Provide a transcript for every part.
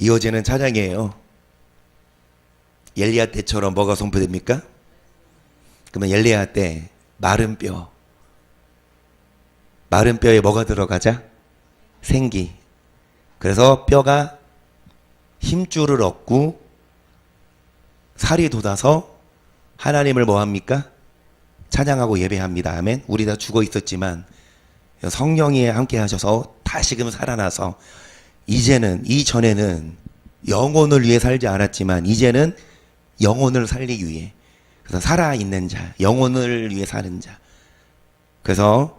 이어지는 찬양이에요. 엘리야 때처럼 뭐가 선포됩니까? 그러면 엘리야 때 마른 뼈에 뭐가 들어가자? 생기. 그래서 뼈가 힘줄을 얻고 살이 돋아서 하나님을 뭐합니까? 찬양하고 예배합니다. 아멘. 우리 다 죽어 있었지만 성령이 함께 하셔서 다시금 살아나서 이전에는 영혼을 위해 살지 않았지만 이제는 영혼을 살리기 위해, 그래서 살아있는 자, 영혼을 위해 사는 자. 그래서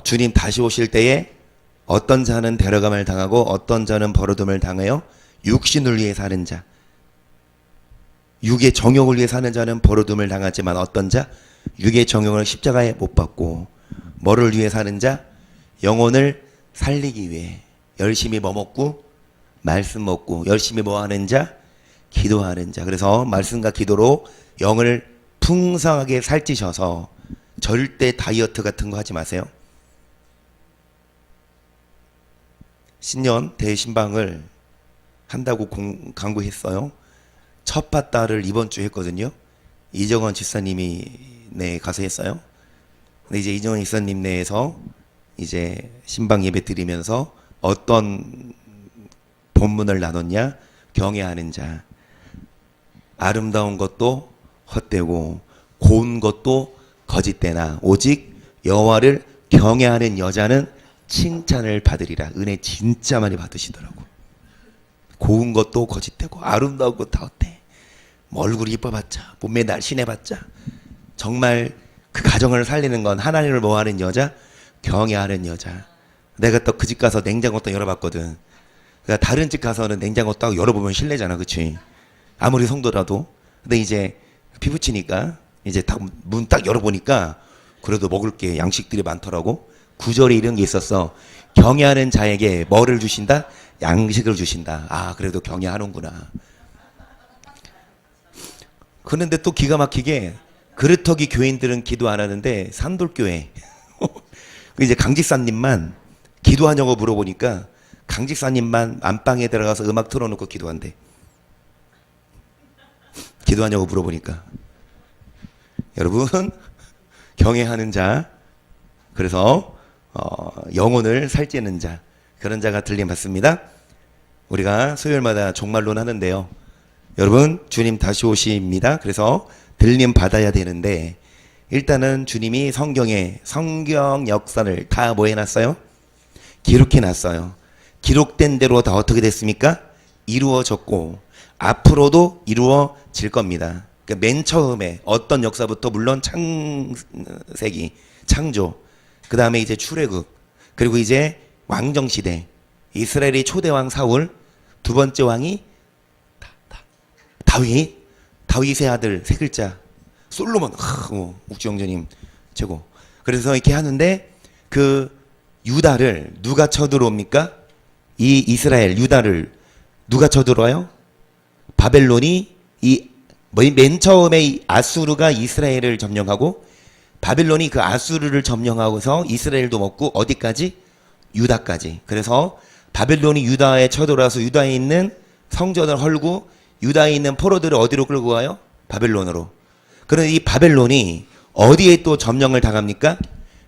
주님 다시 오실 때에 어떤 자는 데려감을 당하고 어떤 자는 버려둠을 당하여 육신을 위해 사는 자, 육의 정욕을 위해 사는 자는 버려둠을 당하지만 어떤 자? 육의 정욕을 십자가에 못 박고 뭐를 위해 사는 자? 영혼을 살리기 위해 열심히 뭐 먹고? 말씀 먹고. 열심히 뭐 하는 자? 기도하는 자. 그래서 말씀과 기도로 영을 풍성하게 살찌셔서 절대 다이어트 같은 거 하지 마세요. 신년 대신방을 한다고 강구했어요. 첫 바다를 이번 주 했거든요. 이정원 집사님이 가서 했어요. 근데 이제 이정원 집사님 내에서 이제 신방 예배 드리면서 어떤 본문을 나눴냐? 경외하는 자. 아름다운 것도 헛되고 고운 것도 거짓되나 오직 여호와를 경외하는 여자는 칭찬을 받으리라. 은혜 진짜 많이 받으시더라고. 고운 것도 거짓되고 아름다운 것도 다 헛돼. 뭐 얼굴이 이뻐봤자 몸매 날씬해봤자 정말 그 가정을 살리는 건 하나님을 뭐하는 여자? 경외하는 여자. 내가 또 그 집 가서 냉장고 딱 열어봤거든. 그러니까 다른 집 가서는 냉장고 딱 열어보면 실례잖아, 그치? 아무리 성도라도. 근데 이제 피부치니까 이제 문 딱 열어보니까 그래도 먹을 게 양식들이 많더라고. 구절에 이런 게 있었어. 경외하는 자에게 뭐를 주신다? 양식을 주신다. 아, 그래도 경외하는구나. 그런데 또 기가 막히게 그릇터기 교인들은 기도 안 하는데 산돌교회 이제 강직사님만 기도하냐고 물어보니까 강직사님만 안방에 들어가서 음악 틀어놓고 기도한대. 기도하냐고 물어보니까. 여러분, 경외하는 자, 그래서 영혼을 살찌는 자, 그런 자가 들림 받습니다. 우리가 수요일마다 종말론 하는데요. 여러분, 주님 다시 오십니다. 그래서 들림 받아야 되는데 일단은 주님이 성경에 성경 역사를 다 뭐 해놨어요? 기록해 놨어요. 기록된 대로 다 어떻게 됐습니까? 이루어졌고 앞으로도 이루어질 겁니다. 그러니까 맨 처음에 어떤 역사부터 물론 창세기, 창조, 그 다음에 이제 출애굽, 그리고 이제 왕정시대, 이스라엘의 초대왕 사울, 두 번째 왕이 다윗의 아들 세 글자 솔로몬. 욱지영조님 최고. 그래서 이렇게 하는데 그 유다를 누가 쳐들어옵니까? 이 이스라엘 유다를 누가 쳐들어와요? 바벨론이 맨 처음에 이 아수르가 이스라엘을 점령하고 바벨론이 그 아수르를 점령하고서 이스라엘도 먹고 어디까지? 유다까지. 그래서 바벨론이 유다에 쳐들어와서 유다에 있는 성전을 헐고 유다에 있는 포로들을 어디로 끌고 가요? 바벨론으로. 그런데 이 바벨론이 어디에 또 점령을 당합니까?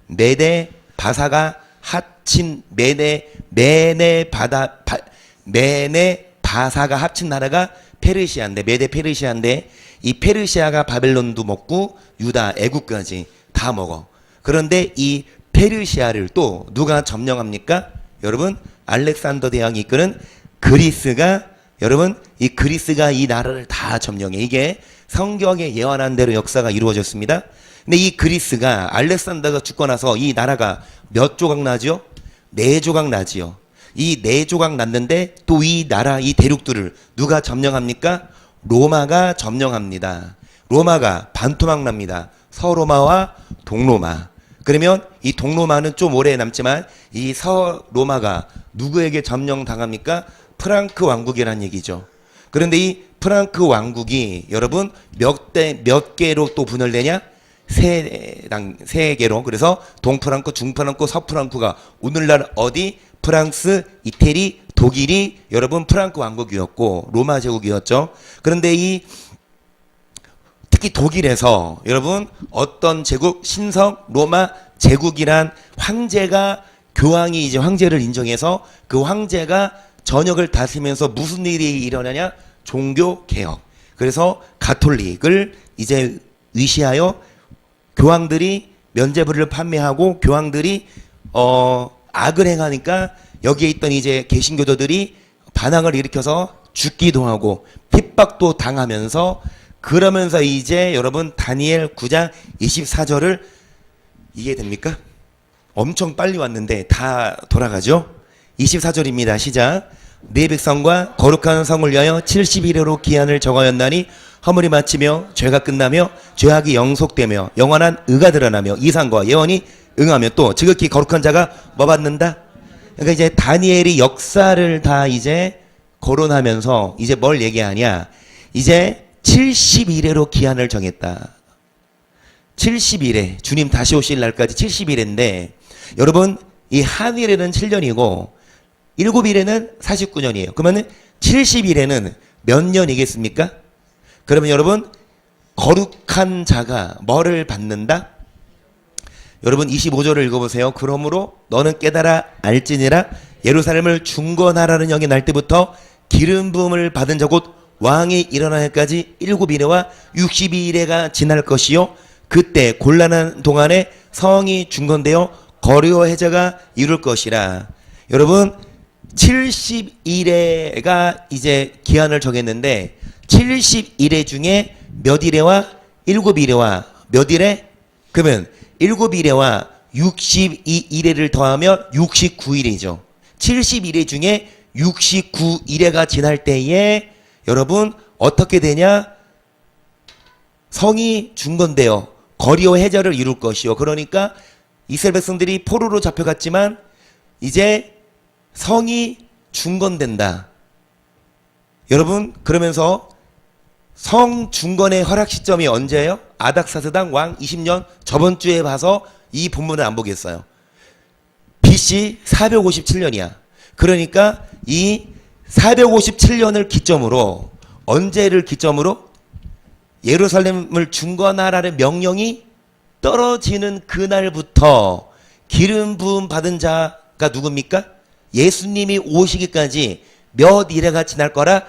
메데 바사가 합친 메네 바사가 합친 나라가 페르시아인데, 메데 페르시아인데 이 페르시아가 바벨론도 먹고 유다 애국까지 다 먹어. 그런데 이 페르시아를 또 누가 점령합니까? 여러분, 알렉산더 대왕이 이끄는 그리스가, 여러분, 이 그리스가 이 나라를 다 점령해. 이게 성경에 예언한 대로 역사가 이루어졌습니다. 근데 이 그리스가 알렉산더가 죽고 나서 이 나라가 몇 조각 나죠? 4조각 나지요. 이 4조각 났는데 또 이 나라, 이 대륙들을 누가 점령합니까? 로마가 점령합니다. 로마가 반토막 납니다. 서로마와 동로마. 그러면 이 동로마는 좀 오래 남지만 이 서로마가 누구에게 점령당합니까? 프랑크 왕국이라는 얘기죠. 그런데 이 프랑크 왕국이 여러분 몇 개로 또 분열되냐? 세 개로. 그래서 동프랑크, 중프랑크, 서프랑크가 오늘날 어디? 프랑스, 이태리, 독일이 여러분 프랑크 왕국이었고 로마 제국이었죠. 그런데 이 특히 독일에서 여러분 어떤 제국 신성 로마 제국이란 황제가 교황이 이제 황제를 인정해서 그 황제가 전역을 다스리면서 무슨 일이 일어나냐? 종교 개혁. 그래서 가톨릭을 이제 위시하여 교황들이 면죄부를 판매하고 교황들이 악을 행하니까 여기에 있던 이제 개신교도들이 반항을 일으켜서 죽기도 하고 핍박도 당하면서 그러면서 이제 여러분 다니엘 9장 24절을 이해됩니까? 엄청 빨리 왔는데 다 돌아가죠? 24절입니다. 시작. 네 백성과 거룩한 성을 위하여 70일으로 기한을 정하였나니 허물이 마치며 죄가 끝나며 죄악이 영속되며 영원한 의가 드러나며 이상과 예언이 응하며 또 지극히 거룩한 자가 뭐 받는다? 그러니까 이제 다니엘이 역사를 다 이제 거론하면서 이제 뭘 얘기하냐? 이제 70일에로 기한을 정했다. 70일에 주님 다시 오실 날까지 70일인데 여러분 이 한일에는 7년이고 7일에는 49년이에요. 그러면 70일에는 몇 년이겠습니까? 그러면 여러분 거룩한 자가 뭐를 받는다? 여러분 25절을 읽어보세요. 그러므로 너는 깨달아 알지니라 예루살렘을 중건하라는 영이 날 때부터 기름 부음을 받은 자 곧 왕이 일어나기까지 7일에와 62일에가 지날 것이요 그때 곤란한 동안에 성이 중건되어 거리와 해제가 이룰 것이라. 여러분 70일에가 이제 기한을 정했는데 70일에 중에 몇 일에와 7일에와 몇 일에? 그러면 7일에와 62일에를 더하면 69일이죠. 70일에 중에 69일에가 지날 때에 여러분 어떻게 되냐? 성이 중건되어 거리와 해저를 이룰 것이요. 그러니까 이스라엘 백성들이 포로로 잡혀갔지만 이제 성이 중건된다. 여러분 그러면서 성 중건의 허락 시점이 언제예요? 아닥사스당 왕 20년 저번 주에 봐서 이 본문을 안 보겠어요. BC 457년이야. 그러니까 이 457년을 기점으로 언제를 기점으로 예루살렘을 중건하라는 명령이 떨어지는 그날부터 기름 부음 받은 자가 누굽니까? 예수님이 오시기까지 몇 일에가 지날 거라?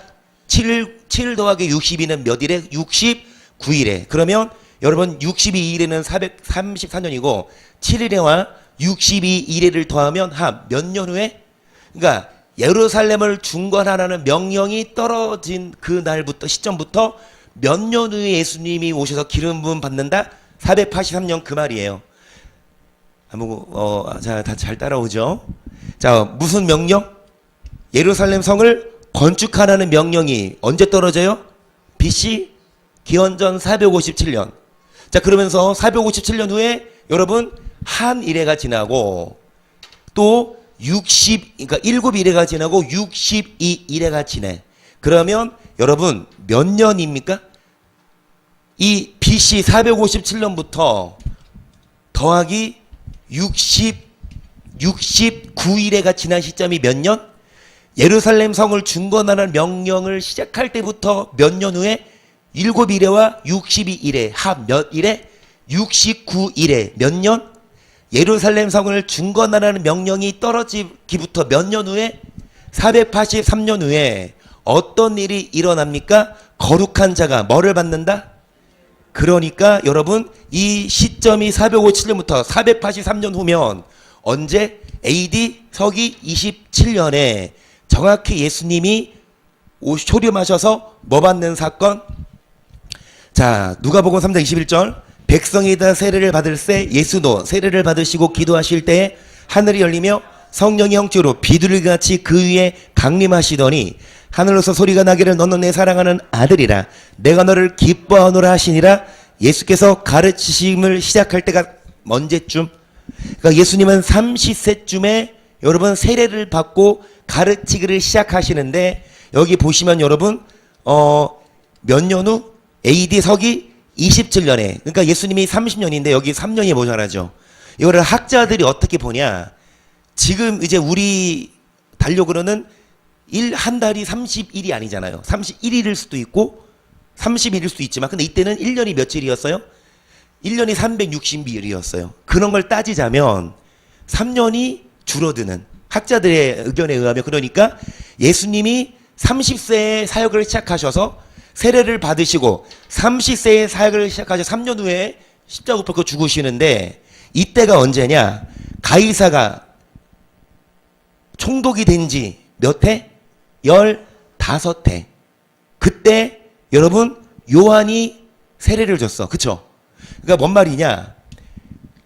7 더하기 62는 몇 일에? 69일에. 그러면 여러분 62일에는 434년이고 7일에와 62일에를 더하면 한 몇 년 후에? 그러니까 예루살렘을 중건하라는 명령이 떨어진 그 날부터 시점부터 몇 년 후에 예수님이 오셔서 기름 부음 받는다? 483년 그 말이에요. 자, 다 잘 따라오죠? 자, 무슨 명령? 예루살렘 성을 건축하라는 명령이 언제 떨어져요? BC 기원전 457년. 자, 그러면서 457년 후에 여러분 한 일회가 지나고 또 그러니까 7일회가 지나고 62일회가 지내. 그러면 여러분 몇 년입니까? 이 BC 457년부터 더하기 69일회가 지난 시점이 몇 년? 예루살렘 성을 중건하는 명령을 시작할 때부터 몇 년 후에 7일회와 62일회 합 몇 일회? 69일회 몇 년? 예루살렘 성을 중건하라는 명령이 떨어지기부터 몇 년 후에? 483년 후에 어떤 일이 일어납니까? 거룩한 자가 뭐를 받는다? 그러니까 여러분 이 시점이 457년부터 483년 후면 언제? AD 서기 27년에 정확히 예수님이 초림하셔서 뭐 받는 사건? 자, 누가복음 3장 21절 백성이 다 세례를 받을새 예수도 세례를 받으시고 기도하실 때에 하늘이 열리며 성령이 형체로 비둘기같이 그 위에 강림하시더니 하늘로서 소리가 나기를 너는 내 사랑하는 아들이라 내가 너를 기뻐하노라 하시니라. 예수께서 가르치심을 시작할 때가 언제쯤? 그러니까 예수님은 30세쯤에 여러분 세례를 받고 가르치기를 시작하시는데 여기 보시면 여러분 몇 년 후? AD 서기 27년에 그러니까 예수님이 30년인데 여기 3년이 모자라죠. 이거를 학자들이 어떻게 보냐? 지금 이제 우리 달력으로는 한 달이 30일이 아니잖아요. 31일일 수도 있고 30일일 수도 있지만 근데 이때는 1년이 며칠이었어요? 1년이 360일이었어요. 그런 걸 따지자면 3년이 줄어드는 학자들의 의견에 의하면 그러니까 예수님이 30세에 사역을 시작하셔서 세례를 받으시고 30세에 사역을 시작하셔서 3년 후에 십자가 못 박혀 죽으시는데 이때가 언제냐? 가이사가 총독이 된 지 몇 해? 15해. 그때 여러분 요한이 세례를 줬어. 그쵸? 그러니까 뭔 말이냐?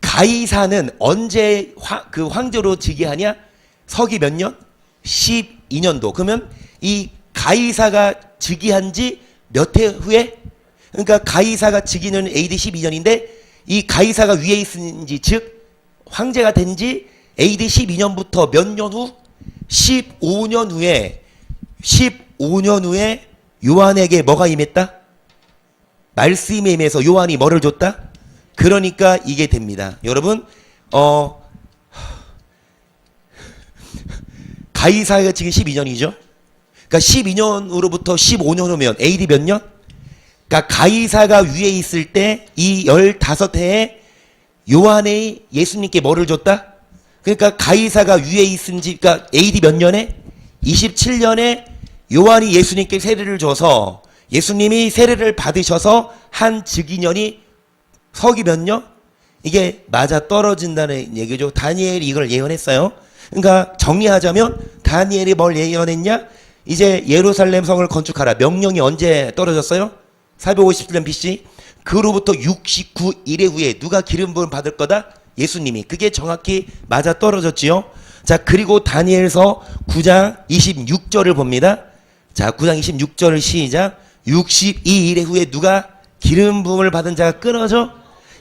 가이사는 언제 그 황제로 즉위하냐? 서기 몇 년? 12년도. 그러면 이 가이사가 즉위한 지 몇 해 후에? 그러니까 가이사가 즉위는 AD 12년인데 이 가이사가 위에 있은지 즉 황제가 된 지 AD 12년부터 몇 년 후? 15년 후에 요한에게 뭐가 임했다? 말씀이 임해서 요한이 뭐를 줬다? 그러니까 이게 됩니다. 여러분 가이사가 지금 12년이죠. 그러니까 12년으로부터 15년 후면 AD 몇 년? 그러니까 가이사가 위에 있을 때 이 15해에 요한이 예수님께 뭐를 줬다? 그러니까 가이사가 위에 있은 지 그러니까 AD 몇 년에? 27년에 요한이 예수님께 세례를 줘서 예수님이 세례를 받으셔서 한 즉위년이 서기 몇 년? 이게 맞아 떨어진다는 얘기죠. 다니엘이 이걸 예언했어요. 그러니까 정리하자면 다니엘이 뭘 예언했냐? 이제 예루살렘 성을 건축하라. 명령이 언제 떨어졌어요? 457년 BC. 그로부터 69일의 후에 누가 기름 부음 받을 거다? 예수님이. 그게 정확히 맞아 떨어졌지요. 자, 그리고 다니엘서 9장 26절을 봅니다. 자, 9장 26절을 시작. 62일의 후에 누가 기름 부음을 받은 자가 끊어져?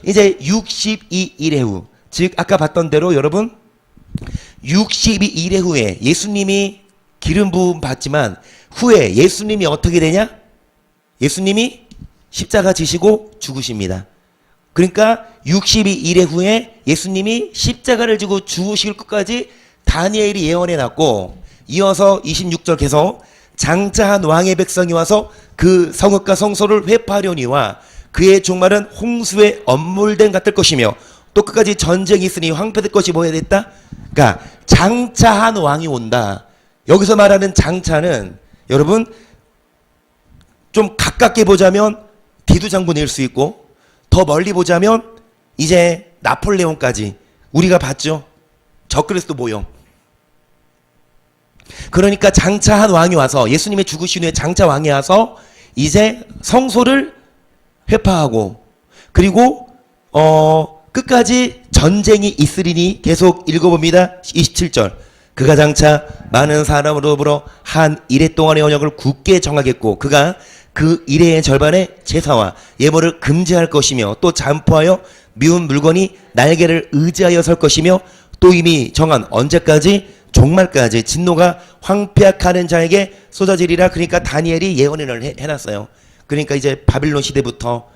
이제 62일의 후. 즉 아까 봤던 대로 여러분 62일의 후에 예수님이 기름 부음 받지만 후에 예수님이 어떻게 되냐? 예수님이 십자가 지시고 죽으십니다. 그러니까 62일의 후에 예수님이 십자가를 지고 죽으실 것까지 다니엘이 예언해 놨고 이어서 26절 계속 장차한 왕의 백성이 와서 그 성읍과 성소를 회파하려니와 그의 종말은 홍수에 엄물된 같을 것이며 또 끝까지 전쟁이 있으니 황폐될 것이 뭐야 됐다? 그러니까 장차한 왕이 온다. 여기서 말하는 장차는 여러분 좀 가깝게 보자면 디두 장군일 수 있고 더 멀리 보자면 이제 나폴레옹까지 우리가 봤죠. 적그리스도 모형. 그러니까 장차한 왕이 와서 예수님의 죽으신 후에 장차 왕이 와서 이제 성소를 회파하고 그리고 끝까지 전쟁이 있으리니 계속 읽어봅니다. 27절. 그가 장차 많은 사람으로 더불어 한 이래 동안의 언약을 굳게 정하겠고 그가 그 이래의 절반의 제사와 예물을 금지할 것이며 또 잠포하여 미운 물건이 날개를 의지하여 설 것이며 또 이미 정한 언제까지 종말까지 진노가 황폐하는 자에게 쏟아지리라. 그러니까 다니엘이 예언을 해놨어요. 그러니까 이제 바빌론 시대부터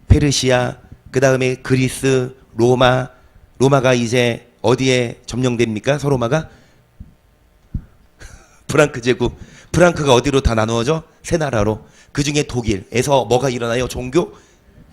페르시아 그 다음에 그리스 로마가 이제 어디에 점령됩니까? 서로마가 프랑크 제국. 프랑크가 어디로 다 나누어져? 세 나라로. 그 중에 독일에서 뭐가 일어나요? 종교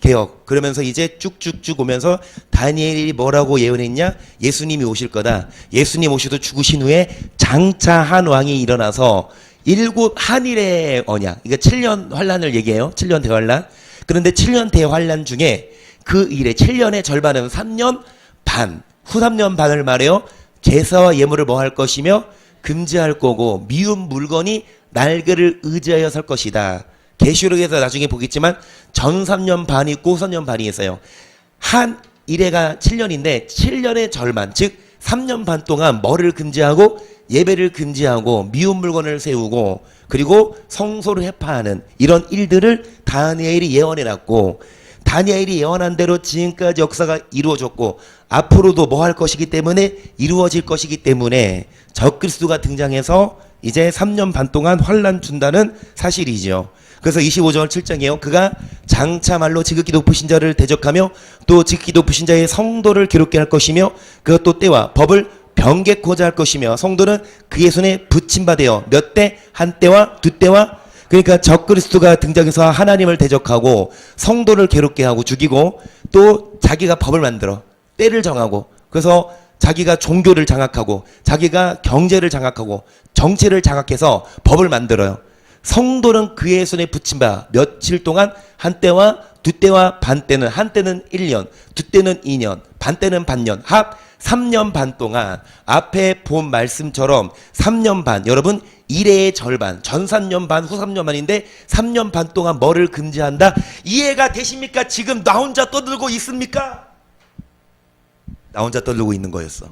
개혁. 그러면서 이제 쭉쭉쭉 오면서 다니엘이 뭐라고 예언했냐? 예수님이 오실 거다. 예수님 오셔도 죽으신 후에 장차한 왕이 일어나서 일곱 한일의 언약. 그러니까 7년 환란을 얘기해요. 7년 대환란. 그런데 7년 대환란 중에 그 일에 7년의 절반은 3년 반, 후 3년 반을 말해요. 제사와 예물을 뭐 할 것이며 금지할 거고 미운 물건이 날개를 의지하여 설 것이다. 계시록에서 나중에 보겠지만 전 3년 반이 있고 3년 반이 있어요. 한 일회가 7년인데 7년의 절반 즉 3년 반 동안 뭐를 금지하고 예배를 금지하고 미운 물건을 세우고 그리고 성소를 회파하는 이런 일들을 다니엘이 예언해놨고 다니엘이 예언한 대로 지금까지 역사가 이루어졌고 앞으로도 뭐 할 것이기 때문에 이루어질 것이기 때문에 적그리스도가 등장해서 이제 3년 반 동안 환란 준다는 사실이죠. 그래서 25절 7장이에요. 그가 장차 말로 지극히 높으신 자를 대적하며 또 지극히 높으신 자의 성도를 기록게 할 것이며 그것도 때와 법을 병개코자 할 것이며 성도는 그의 손에 붙임받아요. 몇 때? 한 때와 두 때와. 그러니까 적그리스도가 등장해서 하나님을 대적하고 성도를 괴롭게 하고 죽이고 또 자기가 법을 만들어 때를 정하고 그래서 자기가 종교를 장악하고 자기가 경제를 장악하고 정치를 장악해서 법을 만들어요. 성도는 그의 손에 붙임바 며칠 동안 한 때와 두 때와 반 때는 한 때는 1년, 두 때는 2년, 반 때는 반년, 합 3년 반 동안 앞에 본 말씀처럼 3년 반 여러분 1회의 절반 전 3년 반 후 3년 반인데 3년 반 동안 뭐를 금지한다? 이해가 되십니까? 지금 나 혼자 떠들고 있습니까? 나 혼자 떠들고 있는 거였어.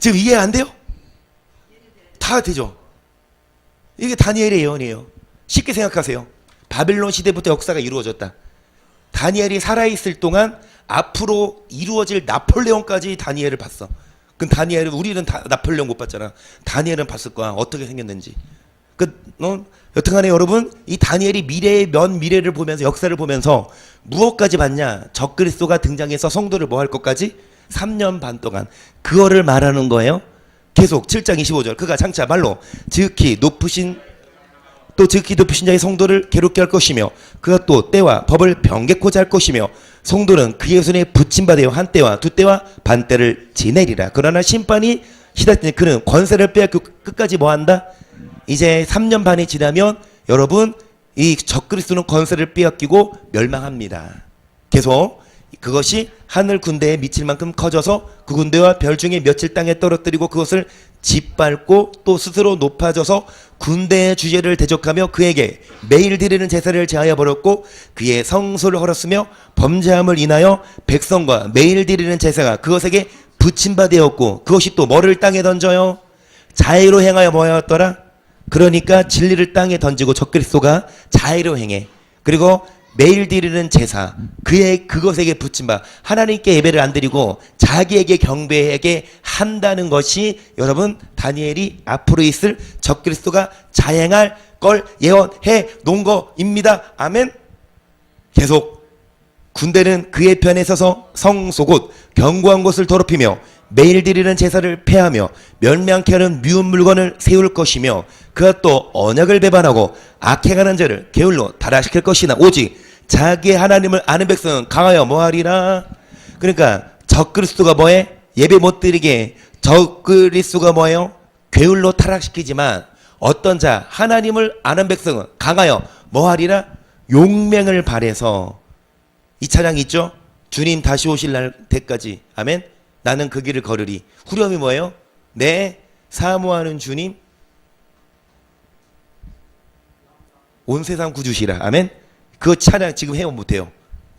지금 이해 안 돼요? 다 되죠? 이게 다니엘의 예언이에요. 쉽게 생각하세요. 바빌론 시대부터 역사가 이루어졌다. 다니엘이 살아있을 동안 앞으로 이루어질 나폴레옹까지 다니엘을 봤어. 그럼 다니엘은 우리는 나폴레옹 못 봤잖아. 다니엘은 봤을 거야. 어떻게 생겼는지. 여튼간에 여러분 이 다니엘이 미래의 면 미래를 보면서 역사를 보면서 무엇까지 봤냐? 적그리스도가 등장해서 성도를 뭐 할 것까지? 3년 반 동안 그거를 말하는 거예요. 계속 7장 25절 그가 장차 말로 지극히 높으신 자의 성도를 괴롭게 할 것이며 그가 또 때와 법을 변개코자 할 것이며 성도는 그의 손에 붙임받아요. 한 때와 두 때와 반 때를 지내리라. 그러나 심판이 시작되니 그는 권세를 빼앗고 끝까지 뭐한다? 이제 3년 반이 지나면 여러분 이 적그리스도는 권세를 빼앗기고 멸망합니다. 계속 그것이 하늘 군대에 미칠 만큼 커져서 그 군대와 별 중에 며칠 땅에 떨어뜨리고 그것을 짓밟고 또 스스로 높아져서 군대의 주제를 대적하며 그에게 매일 드리는 제사를 제하여 버렸고 그의 성소를 헐었으며 범죄함을 인하여 백성과 매일 드리는 제사가 그것에게 붙임바되었고 그것이 또 뭐를 땅에 던져요? 자의로 행하여 뭐였더라? 그러니까 진리를 땅에 던지고 적그리스도가 자의로 행해. 그리고 매일 드리는 제사 그것에게 붙임바 하나님께 예배를 안 드리고 자기에게 경배하게 한다는 것이 여러분 다니엘이 앞으로 있을 적그리스도가 자행할 걸 예언해 놓은 거입니다. 아멘. 계속 군대는 그의 편에 서서 성소 곧 견고한 곳을 더럽히며 매일 드리는 제사를 폐하며 멸망케 하는 미운 물건을 세울 것이며 그가 또 언약을 배반하고 악행하는 자를 게을로 타락시킬 것이나 오직 자기의 하나님을 아는 백성은 강하여 뭐하리라. 그러니까 적그리스도가 뭐해? 예배 못 드리게 적그리스도가 뭐예요? 게을로 타락시키지만 어떤 자 하나님을 아는 백성은 강하여 뭐하리라? 용맹을 발해서 이 찬양 있죠? 주님 다시 오실 날 때까지 아멘. 나는 그 길을 걸으리. 후렴이 뭐예요? 내 사모하는 주님 온 세상 구주시라. 아멘. 그 찬양 지금 해요 못해요?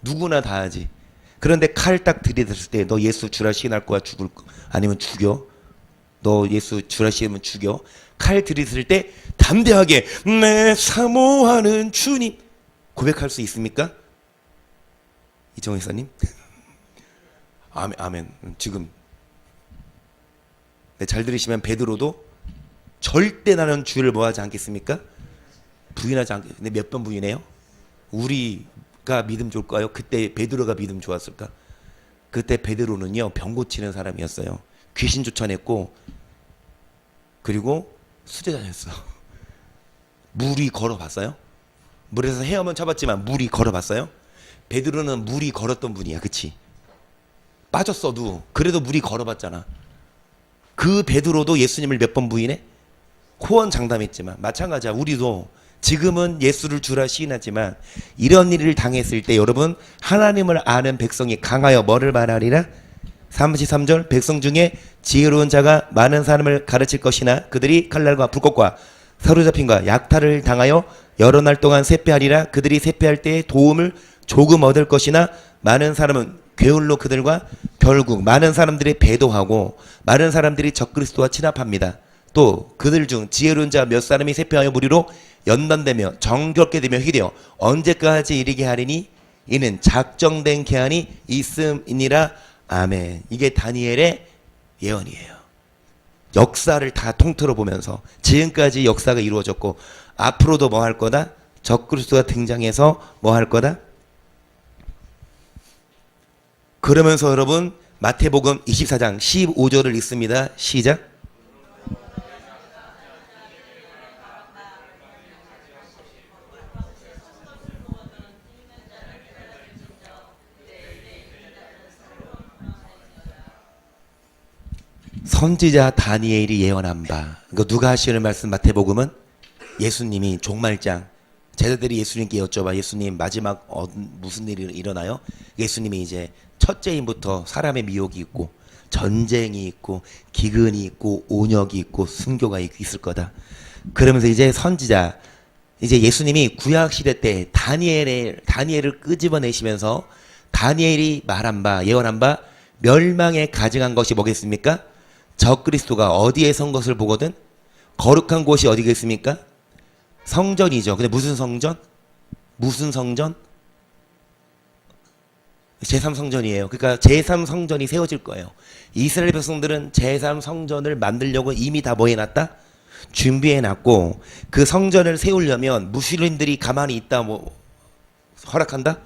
누구나 다 하지. 그런데 칼 딱 들이댔을 때 너 예수 주라 시인할 거야? 죽을 거 아니면 죽여? 너 예수 주라 시이면 죽여? 칼 들이댔을 때 담대하게 내 사모하는 주님 고백할 수 있습니까? 이정희 사님? 아멘, 아멘. 지금 잘 들으시면 베드로도 절대 나는 주를 뭐하지 않겠습니까? 부인하지 않겠. 근데 몇 번 부인해요? 우리가 믿음 좋을까요? 그때 베드로가 믿음 좋았을까? 그때 베드로는요 병 고치는 사람이었어요. 귀신 쫓아냈고 그리고 수제자였어. 물이 걸어봤어요? 물에서 헤엄은 쳐봤지만 물이 걸어봤어요? 베드로는 물이 걸었던 분이야, 그치? 빠졌어도 그래도 물이 걸어봤잖아. 그 베드로도 예수님을 몇 번 부인해? 호언장담했지만 마찬가지야. 우리도 지금은 예수를 주라 시인하지만 이런 일을 당했을 때 여러분 하나님을 아는 백성이 강하여 뭐를 말하리라? 33절 백성 중에 지혜로운 자가 많은 사람을 가르칠 것이나 그들이 칼날과 불꽃과 사로잡힘과 약탈을 당하여 여러 날 동안 세패하리라. 그들이 세패할 때에 도움을 조금 얻을 것이나 많은 사람은 게을로 그들과 결국 많은 사람들이 배도하고 많은 사람들이 적그리스도와 친합합니다. 또 그들 중 지혜로운 자 몇 사람이 세패하여 무리로 연단되며 정결게 되며 희되어 언제까지 이르게 하리니 이는 작정된 계한이 있음이니라. 아멘. 이게 다니엘의 예언이에요. 역사를 다 통틀어 보면서 지금까지 역사가 이루어졌고 앞으로도 뭐 할 거다? 적그리스도가 등장해서 뭐 할 거다? 그러면서 여러분 마태복음 24장 15절을 읽습니다. 시작. 선지자 다니엘이 예언한 바. 이거 누가 하시는 말씀? 마태복음은 예수님이 종말장 제자들이 예수님께 여쭤봐. 예수님 마지막 무슨 일이 일어나요? 예수님이 이제 첫째인부터 사람의 미혹이 있고 전쟁이 있고 기근이 있고 온역이 있고 순교가 있을 거다. 그러면서 이제 선지자 이제 예수님이 구약 시대 때 다니엘을 끄집어내시면서 다니엘이 말한 바 예언한 바 멸망에 가증한 것이 뭐겠습니까? 적그리스도가 어디에 선 것을 보거든 거룩한 곳이 어디겠습니까? 성전이죠. 근데 무슨 성전? 무슨 성전? 제3성전이에요. 그러니까 제3성전이 세워질 거예요. 이스라엘 백성들은 제3성전을 만들려고 이미 다 뭐 해놨다? 준비해놨고 그 성전을 세우려면 무슬림들이 가만히 있다 뭐 허락한다?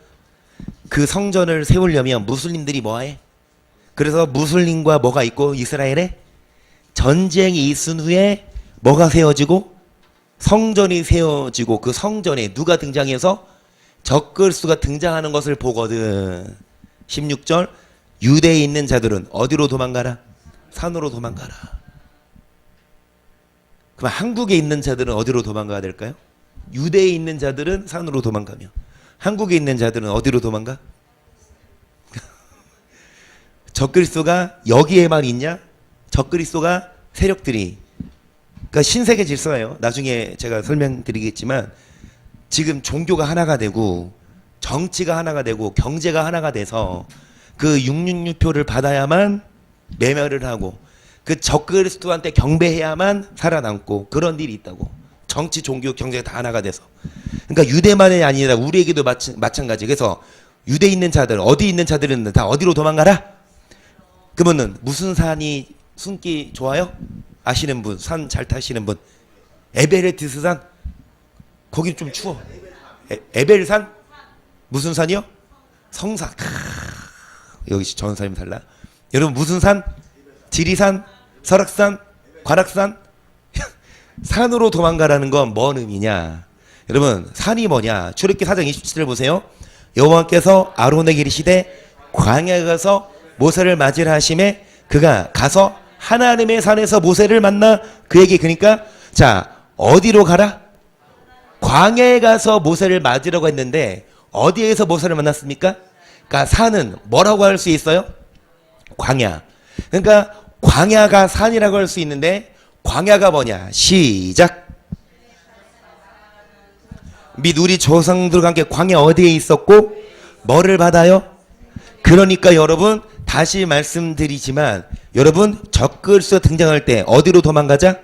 그 성전을 세우려면 무슬림들이 뭐해? 그래서 무슬림과 뭐가 있고 이스라엘에 전쟁이 있은 후에 뭐가 세워지고 성전이 세워지고 그 성전에 누가 등장해서 적그리스도가 등장하는 것을 보거든. 16절 유대에 있는 자들은 어디로 도망가라? 산으로 도망가라. 그럼 한국에 있는 자들은 어디로 도망가야 될까요? 유대에 있는 자들은 산으로 도망가며 한국에 있는 자들은 어디로 도망가? 적그리스도가 여기에만 있냐? 적그리스도가 세력들이 그러니까 신세계 질서예요. 나중에 제가 설명드리겠지만 지금 종교가 하나가 되고 정치가 하나가 되고 경제가 하나가 돼서 그 666표를 받아야만 매멸을 하고 그 적그리스도한테 경배해야만 살아남고 그런 일이 있다고. 정치, 종교, 경제가 다 하나가 돼서. 그러니까 유대만이 아니라 우리에게도 마찬가지. 그래서 유대에 있는 자들, 어디 있는 자들은 다 어디로 도망가라? 그러면은 무슨 산이 숨기 좋아요? 아시는 분, 산 잘 타시는 분. 에베레스트 산? 거긴 좀 추워. 에벨산? 무슨 산이요? 성산. 여기 전사님 달라. 여러분 무슨 산? 지리산? 설악산? 관악산? 산으로 도망가라는 건 뭔 의미냐? 여러분 산이 뭐냐? 출애굽기 4장 27절 보세요. 여호와께서 아론에게 이르시되 광야에 가서 모세를 맞으라 하심에 그가 가서 하나님의 산에서 모세를 만나 그에게 그러니까 자 어디로 가라? 광야에 가서 모세를 맞으려고 했는데 어디에서 모세를 만났습니까? 그러니까 산은 뭐라고 할 수 있어요? 광야. 그러니까 광야가 산이라고 할 수 있는데 광야가 뭐냐? 시작. 및 우리 조상들과 함께 광야 어디에 있었고 뭐를 받아요? 그러니까 여러분 다시 말씀드리지만 여러분 적그리스도 등장할 때 어디로 도망가자?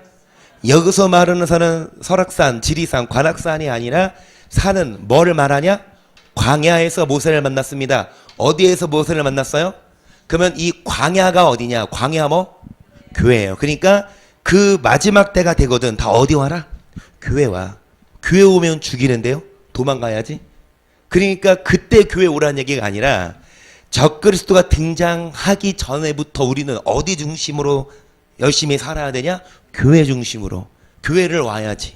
여기서 말하는 산은 설악산, 지리산, 관악산이 아니라 산은 뭐를 말하냐? 광야에서 모세를 만났습니다. 어디에서 모세를 만났어요? 그러면 이 광야가 어디냐? 광야 뭐? 교회예요. 그러니까 그 마지막 때가 되거든. 다 어디 와라? 교회 와. 교회 오면 죽이는데요? 도망가야지. 그러니까 그때 교회 오라는 얘기가 아니라 적그리스도가 등장하기 전에부터 우리는 어디 중심으로 열심히 살아야 되냐? 교회 중심으로. 교회를 와야지.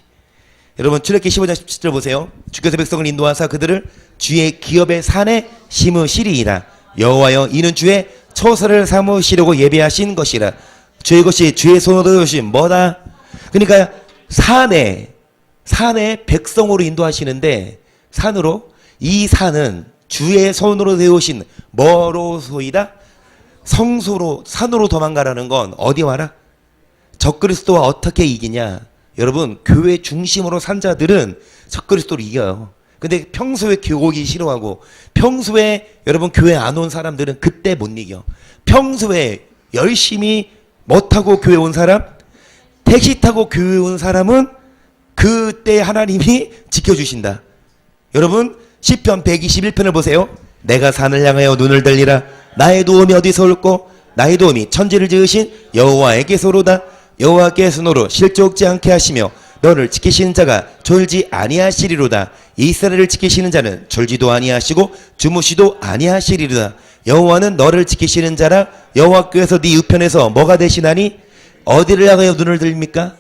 여러분 출애굽기 15장 17절 보세요. 주께서 백성을 인도하사 그들을 주의 기업의 산에 심으시리이다. 여호와여 이는 주의 처소를 삼으시려고 예배하신 것이라. 주의 것이 주의 손으로 오신 뭐다? 그러니까 산에 백성으로 인도하시는데 산으로 이 산은 주의 손으로 세우신 뭐로소이다? 성소로 산으로 도망가라는 건 어디 와라? 적그리스도와 어떻게 이기냐? 여러분 교회 중심으로 산 자들은 적그리스도를 이겨요. 근데 평소에 교복이 싫어하고 평소에 여러분 교회 안 온 사람들은 그때 못 이겨. 평소에 열심히 뭐 타고 교회 온 사람? 택시 타고 교회 온 사람은 그때 하나님이 지켜주신다. 여러분 시편 121편을 보세요. 내가 산을 향하여 눈을 들리라. 나의 도움이 어디서 올꼬? 나의 도움이 천지를 지으신 여호와에게서로다. 여호와께 손으로 실족지 않게 하시며 너를 지키시는 자가 졸지 아니하시리로다. 이스라엘을 지키시는 자는 졸지도 아니하시고 주무시도 아니하시리로다. 여호와는 너를 지키시는 자라. 여호와께서 네 우편에서 뭐가 되시나니? 어디를 향하여 눈을 들입니까?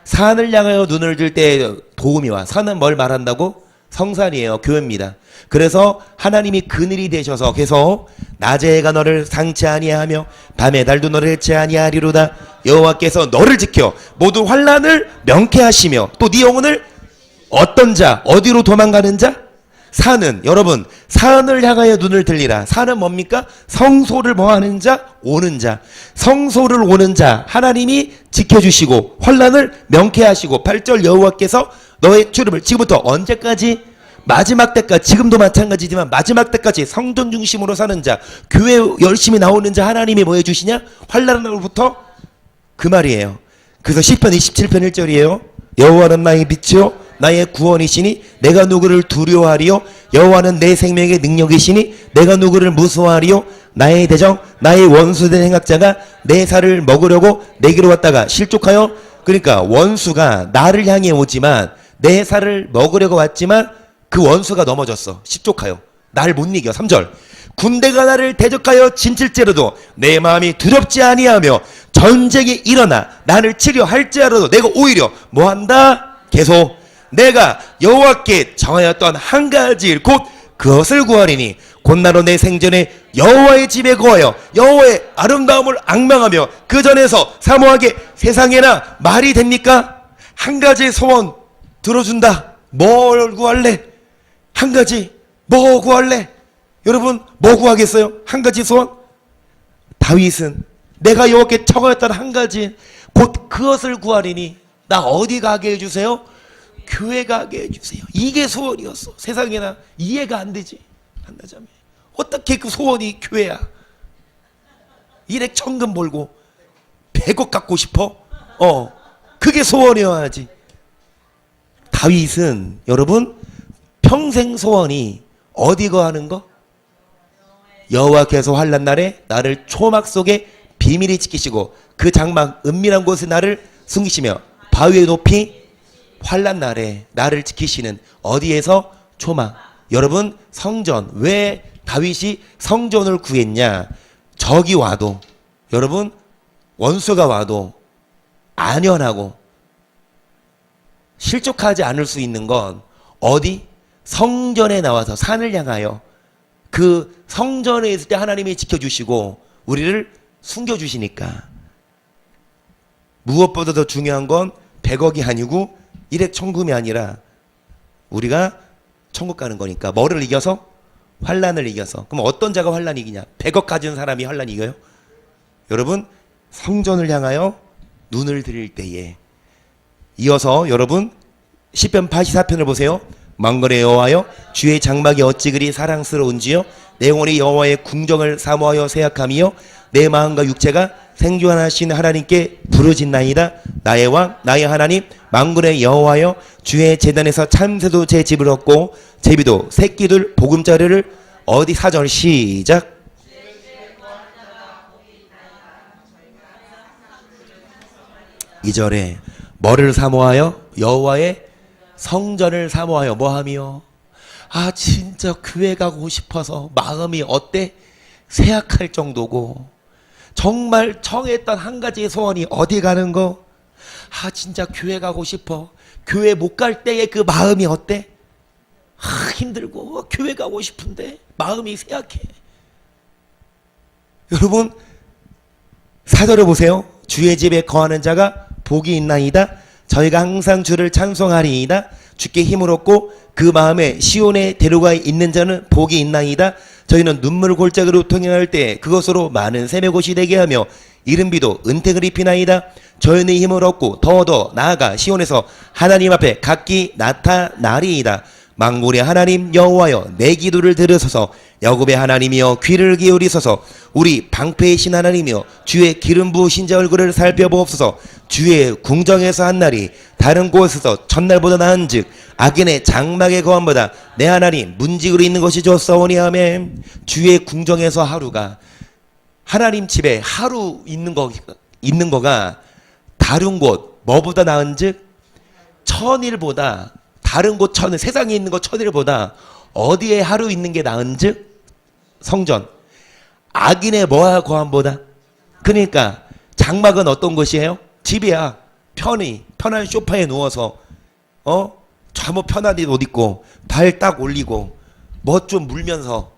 산을 향하여 눈을 들 때 도움이 와. 산은 뭘 말한다고? 성산이에요. 교회입니다. 그래서 하나님이 그늘이 되셔서 계속 낮에 해가 너를 상치 아니하며 밤에 달도 너를 해치 아니하리로다. 여호와께서 너를 지켜 모든 환난을 명쾌하시며 또 네 영혼을 어떤 자, 어디로 도망가는 자? 산은, 여러분, 산을 향하여 눈을 들리라. 산은 뭡니까? 성소를 뭐하는 자? 오는 자. 성소를 오는 자 하나님이 지켜주시고 환난을 명쾌하시고 8절 여호와께서 너의 출입을 지금부터 언제까지? 마지막 때까지. 지금도 마찬가지지만 마지막 때까지 성전 중심으로 사는 자, 교회 열심히 나오는 자 하나님이 뭐 해주시냐? 환난으로부터 그 말이에요. 그래서 시편 27편 1절이에요. 여호와는 나의 빛이요 나의 구원이시니 내가 누구를 두려워하리요? 여호와는 내 생명의 능력이시니 내가 누구를 무서워하리요? 나의 대적 나의 원수된 행악자가 내 살을 먹으려고 내게로 왔다가 실족하여. 그러니까 원수가 나를 향해 오지만 내 살을 먹으려고 왔지만 그 원수가 넘어졌어. 실족하여 날 못 이겨. 3절 군대가 나를 대적하여 진칠지라도 내 마음이 두렵지 아니하며 전쟁이 일어나 나를 치려 할지라도 내가 오히려 뭐한다? 계속 내가 여호와께 정하였던 한 가지 일 곧 그것을 구하리니 곧 나로 내 생전에 여호와의 집에 거하여 여호와의 아름다움을 앙망하며 그 전에서 사모하게 세상에나 말이 됩니까? 한 가지 소원 들어준다. 뭘 구할래? 한 가지 뭐 구할래? 여러분 뭐 구하겠어요? 한 가지 소원? 다윗은 내가 여호와께 청하였던 한 가지 곧 그것을 구하리니 나 어디 가게 해주세요? 교회 가게 해주세요. 이게 소원이었어. 세상에나 이해가 안 되지. 한나자매 어떻게 그 소원이 교회야? 일액 천금 벌고 100억 갖고 싶어? 그게 소원이어야지. 다윗은 여러분 평생 소원이 어디 거하는 거? 여호와께서 환난 날에 나를 초막 속에 비밀히 지키시고 그 장막 은밀한 곳에 나를 숨기시며 바위의 높이 환난 날에 나를 지키시는 어디에서? 초막. 여러분 성전. 왜 다윗이 성전을 구했냐? 적이 와도 여러분 원수가 와도 안연하고 실족하지 않을 수 있는 건 어디? 성전에 나와서 산을 향하여 그 성전에 있을 때 하나님이 지켜주시고 우리를 숨겨주시니까. 무엇보다 더 중요한 건 100억이 아니고 일액 천금이 아니라 우리가 천국 가는 거니까. 뭐를 이겨서? 환란을 이겨서. 그럼 어떤 자가 환란 이기냐? 100억 가진 사람이 환란 이겨요? 여러분 성전을 향하여 눈을 들일 때에. 이어서 여러분 시편 84편을 보세요. 망군의 여호와여 주의 장막이 어찌 그리 사랑스러운지요. 내 영혼이 여호와의 궁정을 사모하여 생각하며 내 마음과 육체가 생존하신 하나님께 부르짖나이다. 나의 왕 나의 하나님 만군의 여호와여 주의 제단에서 참새도 제 집을 얻고 제비도 새끼들 보금자리를 어디? 4절 시작. 이 절에 뭐를 사모하여? 여호와의 성전을 사모하여 뭐하며? 진짜 교회 가고 싶어서 마음이 어때? 쇠약할 정도고 정말 청했던 한 가지의 소원이 어디 가는 거? 진짜 교회 가고 싶어. 교회 못 갈 때의 그 마음이 어때? 힘들고 교회 가고 싶은데 마음이 쇠약해. 여러분 4절을 보세요. 주의 집에 거하는 자가 복이 있나이다. 저희가 항상 주를 찬송하리이다. 주께 힘을 얻고 그 마음에 시온에 데려가 있는 자는 복이 있나이다. 저희는 눈물 골짜기로 통행할 때 그것으로 많은 샘의 곳이 되게 하며 이른비도 은택을 입히나이다. 저희는 힘을 얻고 더더 나아가 시온에서 하나님 앞에 각기 나타나리이다. 만군의 하나님 여호와여 내 기도를 들으소서. 야곱의 하나님이여 귀를 기울이소서. 우리 방패이신 하나님이여 주의 기름 부으신 자 얼굴을 살펴보옵소서. 주의 궁정에서 한 날이 다른 곳에서 첫날보다 나은즉 악인의 장막의 거함보다 내 하나님 문직으로 있는 것이 좋사오니 아멘. 주의 궁정에서 하루가 하나님 집에 하루 있는 거가 다른 곳 뭐보다 나은즉 천일보다 다른 곳 천일 세상에 있는 것 천일보다 어디에 하루 있는 게 나은즉 성전. 악인의 뭐와 거함보다. 그러니까 장막은 어떤 것이에요? 집이야. 편한 소파에 누워서 잠옷 편하게 옷 입고 발 딱 올리고 뭐 좀 물면서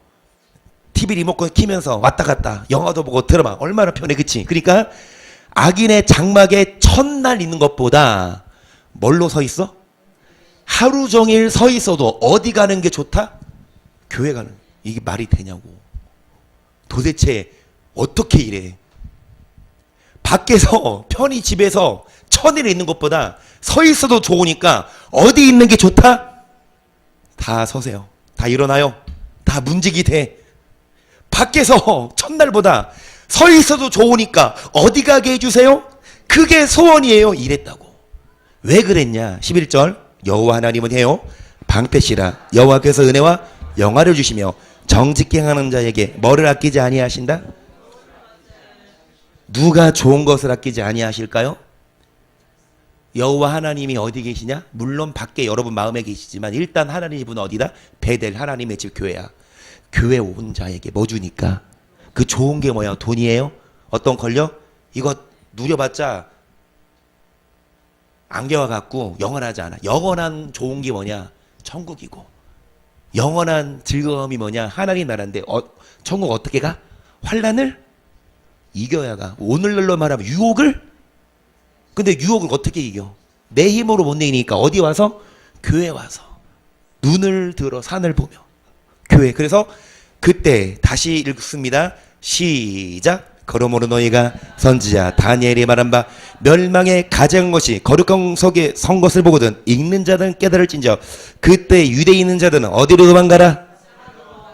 TV 리모컨 키면서 왔다 갔다 영화도 보고 드라마 얼마나 편해. 그치? 그러니까 악인의 장막에 첫날 있는 것보다 뭘로 서 있어? 하루 종일 서 있어도 어디 가는 게 좋다? 교회 가는. 이게 말이 되냐고. 도대체 어떻게 이래? 밖에서 편히 집에서 천일에 있는 것보다 서 있어도 좋으니까 어디 있는 게 좋다? 다 서세요. 다 일어나요. 다 문직이 돼. 밖에서 첫날보다 서 있어도 좋으니까 어디 가게 해주세요? 그게 소원이에요. 이랬다고. 왜 그랬냐? 11절 여호와 하나님은 해요 방패시라 여호와께서 은혜와 영화를 주시며 정직히 행하는 자에게 뭐를 아끼지 아니하신다? 누가 좋은 것을 아끼지 아니하실까요? 여호와 하나님이 어디 계시냐? 물론 밖에 여러분 마음에 계시지만 일단 하나님은 어디다? 베델 하나님의 집 교회야. 교회 온 자에게 뭐 주니까? 그 좋은 게 뭐야? 돈이에요? 어떤 걸요? 이거 누려봤자 안개와 같고 영원하지 않아. 영원한 좋은 게 뭐냐? 천국이고. 영원한 즐거움이 뭐냐? 하나님 나라인데 천국 어떻게 가? 환란을 이겨야 가. 오늘날로 말하면 유혹을? 근데 유혹을 어떻게 이겨? 내 힘으로 못 내니까 어디 와서? 교회 와서 눈을 들어 산을 보며 교회. 그래서 그때 다시 읽습니다. 시작. 그러므로 너희가 선지자 다니엘이 말한 바 멸망의 가장 것이 거룩한 속에 선 것을 보거든 읽는 자들은 깨달을진저 그때 유대에 있는 자들은 어디로 도망가라?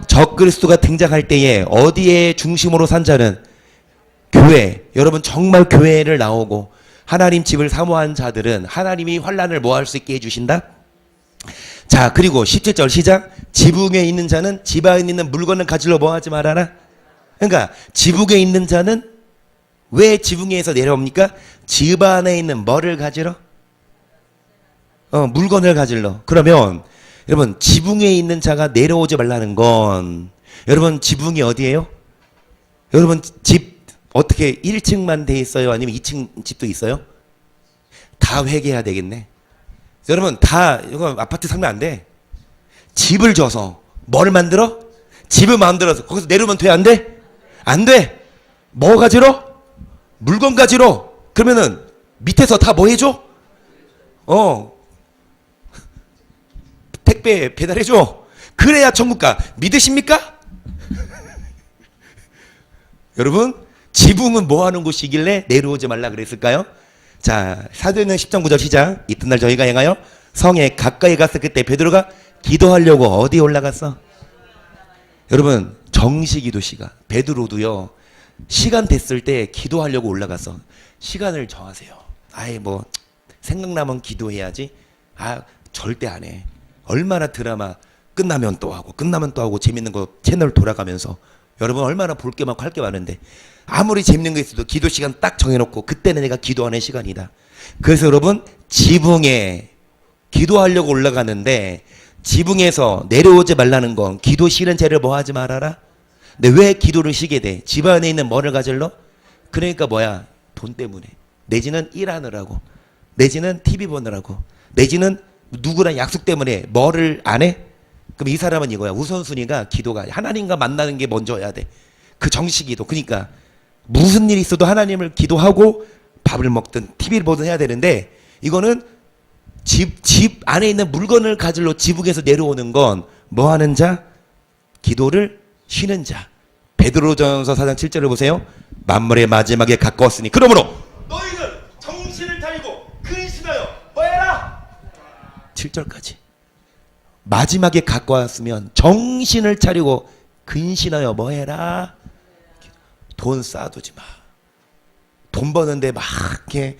적그리스도가 등장할 때에 어디에 중심으로 산 자는 교회. 여러분 정말 교회를 나오고 하나님 집을 사모한 자들은 하나님이 환란을 뭐할 수 있게 해주신다? 자, 그리고 17절 시작. 지붕에 있는 자는 집 안에 있는 물건을 가지러 뭐 하지 말아라? 그러니까 지붕에 있는 자는 왜 지붕에서 내려옵니까? 집 안에 있는 뭐를 가지러? 물건을 가지러. 그러면 여러분 지붕에 있는 자가 내려오지 말라는 건 여러분 지붕이 어디예요? 여러분 집 어떻게 1층만 돼 있어요? 아니면 2층 집도 있어요? 다 회개해야 되겠네. 여러분 다 이거 아파트 살면 안 돼. 집을 줘서 뭘 만들어? 집을 만들어서 거기서 내려오면 돼? 안 돼? 안 돼. 뭐 가지러? 물건 가지러. 그러면은 밑에서 다 뭐 해줘? 택배 배달해줘. 그래야 천국 가. 믿으십니까? 여러분 지붕은 뭐 하는 곳이길래 내려오지 말라 그랬을까요? 자, 사도행전 10장 9절 시작. 이튿날 저희가 행하여 성에 가까이 갔을 그때 베드로가 기도하려고 어디 올라갔어? 여러분 정시기도 시간. 베드로도요 시간 됐을 때 기도하려고 올라갔어. 시간을 정하세요. 아예 뭐 생각나면 기도해야지. 절대 안 해. 얼마나 드라마 끝나면 또 하고 끝나면 또 하고 재밌는 거 채널 돌아가면서 여러분 얼마나 볼 게 많고 할 게 많은데 아무리 재밌는 게 있어도 기도 시간 딱 정해놓고 그때는 내가 기도하는 시간이다. 그래서 여러분 지붕에 기도하려고 올라가는데 지붕에서 내려오지 말라는 건 기도 싫은 죄를 뭐 하지 말아라. 근데 왜 기도를 쉬게 돼? 집 안에 있는 뭐를 가질러? 그러니까 뭐야? 돈 때문에. 내지는 일하느라고. 내지는 TV 보느라고. 내지는 누구랑 약속 때문에 뭐를 안 해? 그럼 이 사람은 이거야. 우선순위가 기도가 하나님과 만나는 게 먼저여야 돼. 그 정식기도. 그러니까 무슨 일이 있어도 하나님을 기도하고 밥을 먹든 TV를 보든 해야 되는데 이거는 집 안에 있는 물건을 가지러 지붕에서 내려오는 건 뭐 하는 자? 기도를 쉬는 자. 베드로전서 4장 7절을 보세요. 만물의 마지막에 가까웠으니 그러므로 너희는 정신을 차리고 근신하여 뭐해라? 7절까지. 마지막에 가까웠으면 정신을 차리고 근신하여 뭐해라? 돈 쌓아두지 마. 돈 버는데 막 이렇게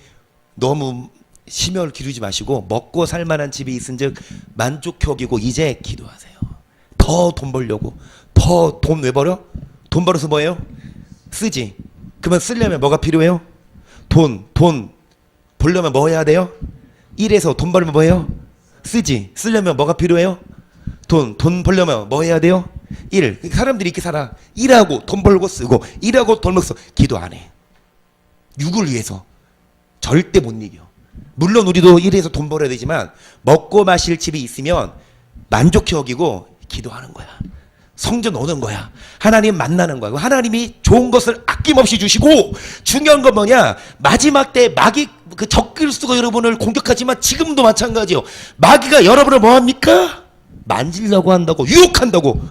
너무 심혈을 기르지 마시고 먹고 살 만한 집이 있은즉 만족해 여기고 이제 기도하세요. 더 돈 벌려고. 더 돈 왜 벌어? 돈 벌어서 뭐예요? 쓰지. 그러면 쓰려면 뭐가 필요해요? 돈 벌려면 뭐 해야 돼요? 일해서 돈 벌면 뭐 해요? 쓰지. 쓰려면 뭐가 필요해요? 돈 벌려면 뭐 해야 돼요? 일. 사람들이 이렇게 살아. 일하고 돈 벌고 쓰고 일하고 돈 벌고 쓰고 기도 안 해. 누굴 위해서? 절대 못 이겨. 물론 우리도 일해서 돈 벌어야 되지만 먹고 마실 집이 있으면 만족해 여기고 기도하는 거야. 성전 오는 거야. 하나님 만나는 거야. 하나님이 좋은 것을 아낌없이 주시고 중요한 건 뭐냐? 마지막 때 마귀 그 적그리스도가 여러분을 공격하지만 지금도 마찬가지요. 마귀가 여러분을 뭐 합니까? 만지려고 한다고 유혹한다고.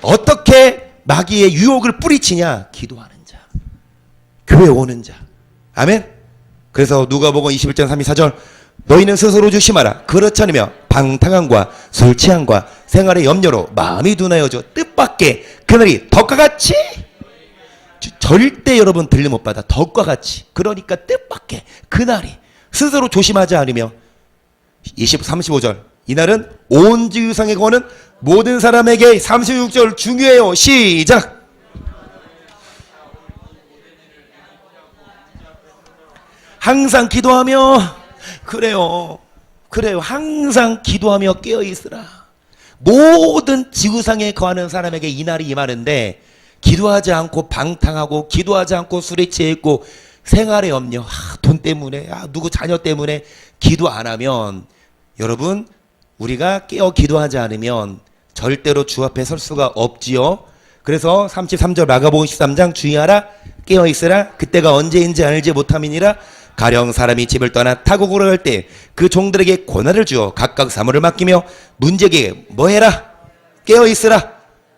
어떻게 마귀의 유혹을 뿌리치냐? 기도하는 자. 교회 오는 자. 아멘. 그래서 누가복음 21장 34절 너희는 스스로 조심하라. 그렇지 않으면 방탕함과 술 취함과 생활의 염려로 마음이 둔하여져 뜻밖의 그날이 덕과 같이 절대 여러분 들림 못 받아. 덕과 같이. 그러니까 뜻밖의 그날이 스스로 조심하지 않으면 35절 이날은 온 지구상에 거는 모든 사람에게 36절 중요해요. 시작. 항상 기도하며 그래요. 항상 기도하며 깨어있으라. 모든 지구상에 거하는 사람에게 이날이 임하는데 기도하지 않고 방탕하고 기도하지 않고 술에 취해 있고 생활의 염려, 돈 때문에, 누구 자녀 때문에 기도 안 하면 여러분 우리가 깨어 기도하지 않으면 절대로 주 앞에 설 수가 없지요. 그래서 33절 마가복음 13장 주의하라 깨어있으라 그때가 언제인지 알지 못함이니라. 가령 사람이 집을 떠나 타국으로 갈 때 그 종들에게 고난을 주어 각각 사물을 맡기며 문제에게 뭐 해라? 깨어 있으라.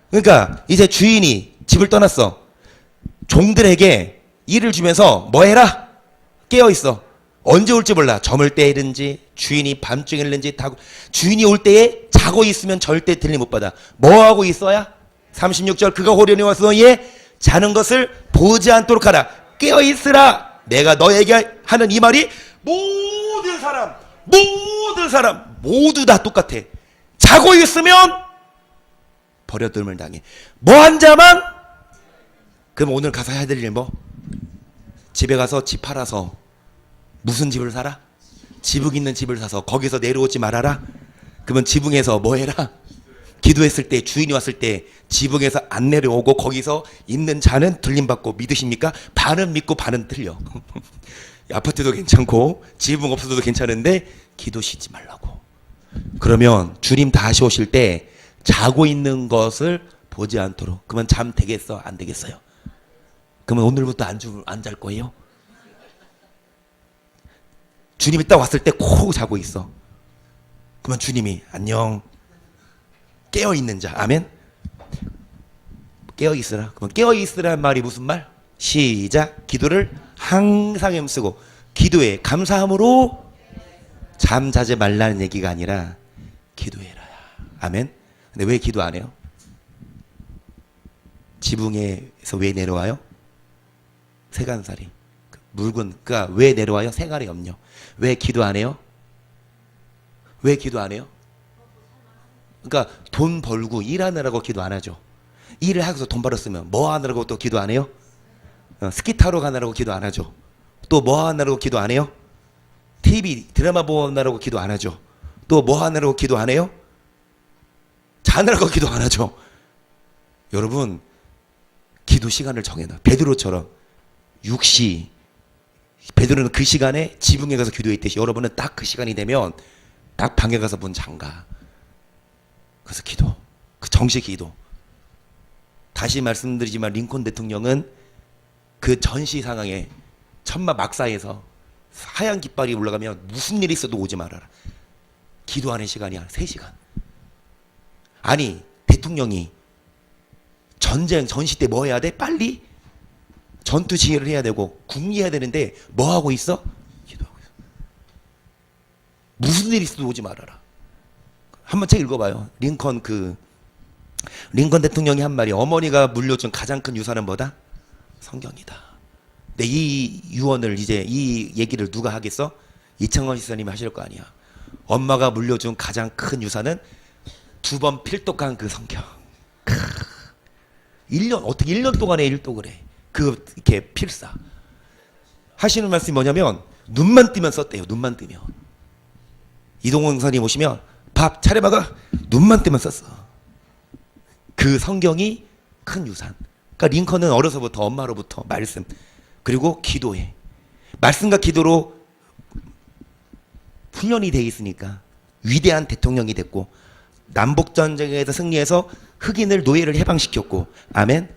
그러니까 이제 주인이 집을 떠났어. 종들에게 일을 주면서 뭐 해라? 깨어 있어. 언제 올지 몰라. 저물 때이든지 주인이 밤중에 일는지 주인이 올 때에 자고 있으면 절대 들림 못 받아. 뭐 하고 있어야? 36절 그가 호련히 와서 너희의 자는 것을 보지 않도록 하라. 깨어 있으라. 내가 너에게 하는 이 말이 모든 사람 모두 다 똑같아. 자고 있으면 버려둠을 당해. 뭐한 자만? 그럼 오늘 가서 해야 될 일 뭐? 집에 가서 집 팔아서 무슨 집을 사라? 지붕 있는 집을 사서 거기서 내려오지 말아라. 그러면 지붕에서 뭐 해라? 기도했을 때 주인이 왔을 때 지붕에서 안 내려오고 거기서 있는 자는 들림받고 믿으십니까? 반은 믿고 반은 틀려. 아파트도 괜찮고 지붕 없어도 괜찮은데 기도 쉬지 말라고. 그러면 주님 다시 오실 때 자고 있는 것을 보지 않도록. 그러면 잠 되겠어? 안 되겠어요? 그러면 오늘부터 안 잘 거예요? 주님이 딱 왔을 때 코 자고 있어. 그러면 주님이 안녕. 깨어있는 자. 아멘. 깨어있으라. 그럼 깨어있으라는 말이 무슨 말? 시작. 기도를 항상 힘쓰고 기도에 감사함으로 잠자지 말라는 얘기가 아니라 기도해라. 아멘. 근데 왜 기도 안 해요? 지붕에서 왜 내려와요? 세간살이 묽은. 그러니까 왜 내려와요? 생활의 염려. 왜 기도 안 해요? 왜 기도 안 해요? 그러니까 돈 벌고 일하느라고 기도 안 하죠. 일을 하고서 돈 벌었으면 뭐 하느라고 또 기도 안 해요? 스키 타러 가느라고 기도 안 하죠. 또 뭐 하느라고 기도 안 해요? TV 드라마 보느라고 기도 안 하죠. 또 뭐 하느라고 기도 안 해요? 자느라고 기도 안 하죠. 여러분 기도 시간을 정해놔. 베드로처럼 6시. 베드로는 그 시간에 지붕에 가서 기도했듯이 여러분은 딱 그 시간이 되면 딱 방에 가서 문 잠가. 그래서 기도. 그 정시 기도. 다시 말씀드리지만 링컨 대통령은 그 전시 상황에 천막 막사에서 하얀 깃발이 올라가면 무슨 일이 있어도 오지 말아라. 기도하는 시간이야. 3시간. 아니 대통령이 전시 때 뭐 해야 돼? 빨리 전투 지휘를 해야 되고 국리해야 되는데 뭐 하고 있어? 기도하고 있어. 무슨 일이 있어도 오지 말아라. 한번 책 읽어봐요. 링컨 대통령이 한 말이 어머니가 물려준 가장 큰 유산은 뭐다? 성경이다. 근데 이 유언을 이제 이 얘기를 누가 하겠어? 이창원 시사님이 하실 거 아니야. 엄마가 물려준 가장 큰 유산은 2번 필독한 그 성경. 1년 어떻게 1년 동안에 일독을 해? 이렇게 필사. 하시는 말씀이 뭐냐면 눈만 뜨면 썼대요. 눈만 뜨면. 이동원 선생님 오시면 밥 차려 먹어. 눈만 뜨면 썼어. 그 성경이 큰 유산. 그러니까 링컨은 어려서부터 엄마로부터 말씀, 그리고 기도해. 말씀과 기도로 훈련이 돼 있으니까 위대한 대통령이 됐고, 남북전쟁에서 승리해서 흑인을 노예를 해방시켰고. 아멘.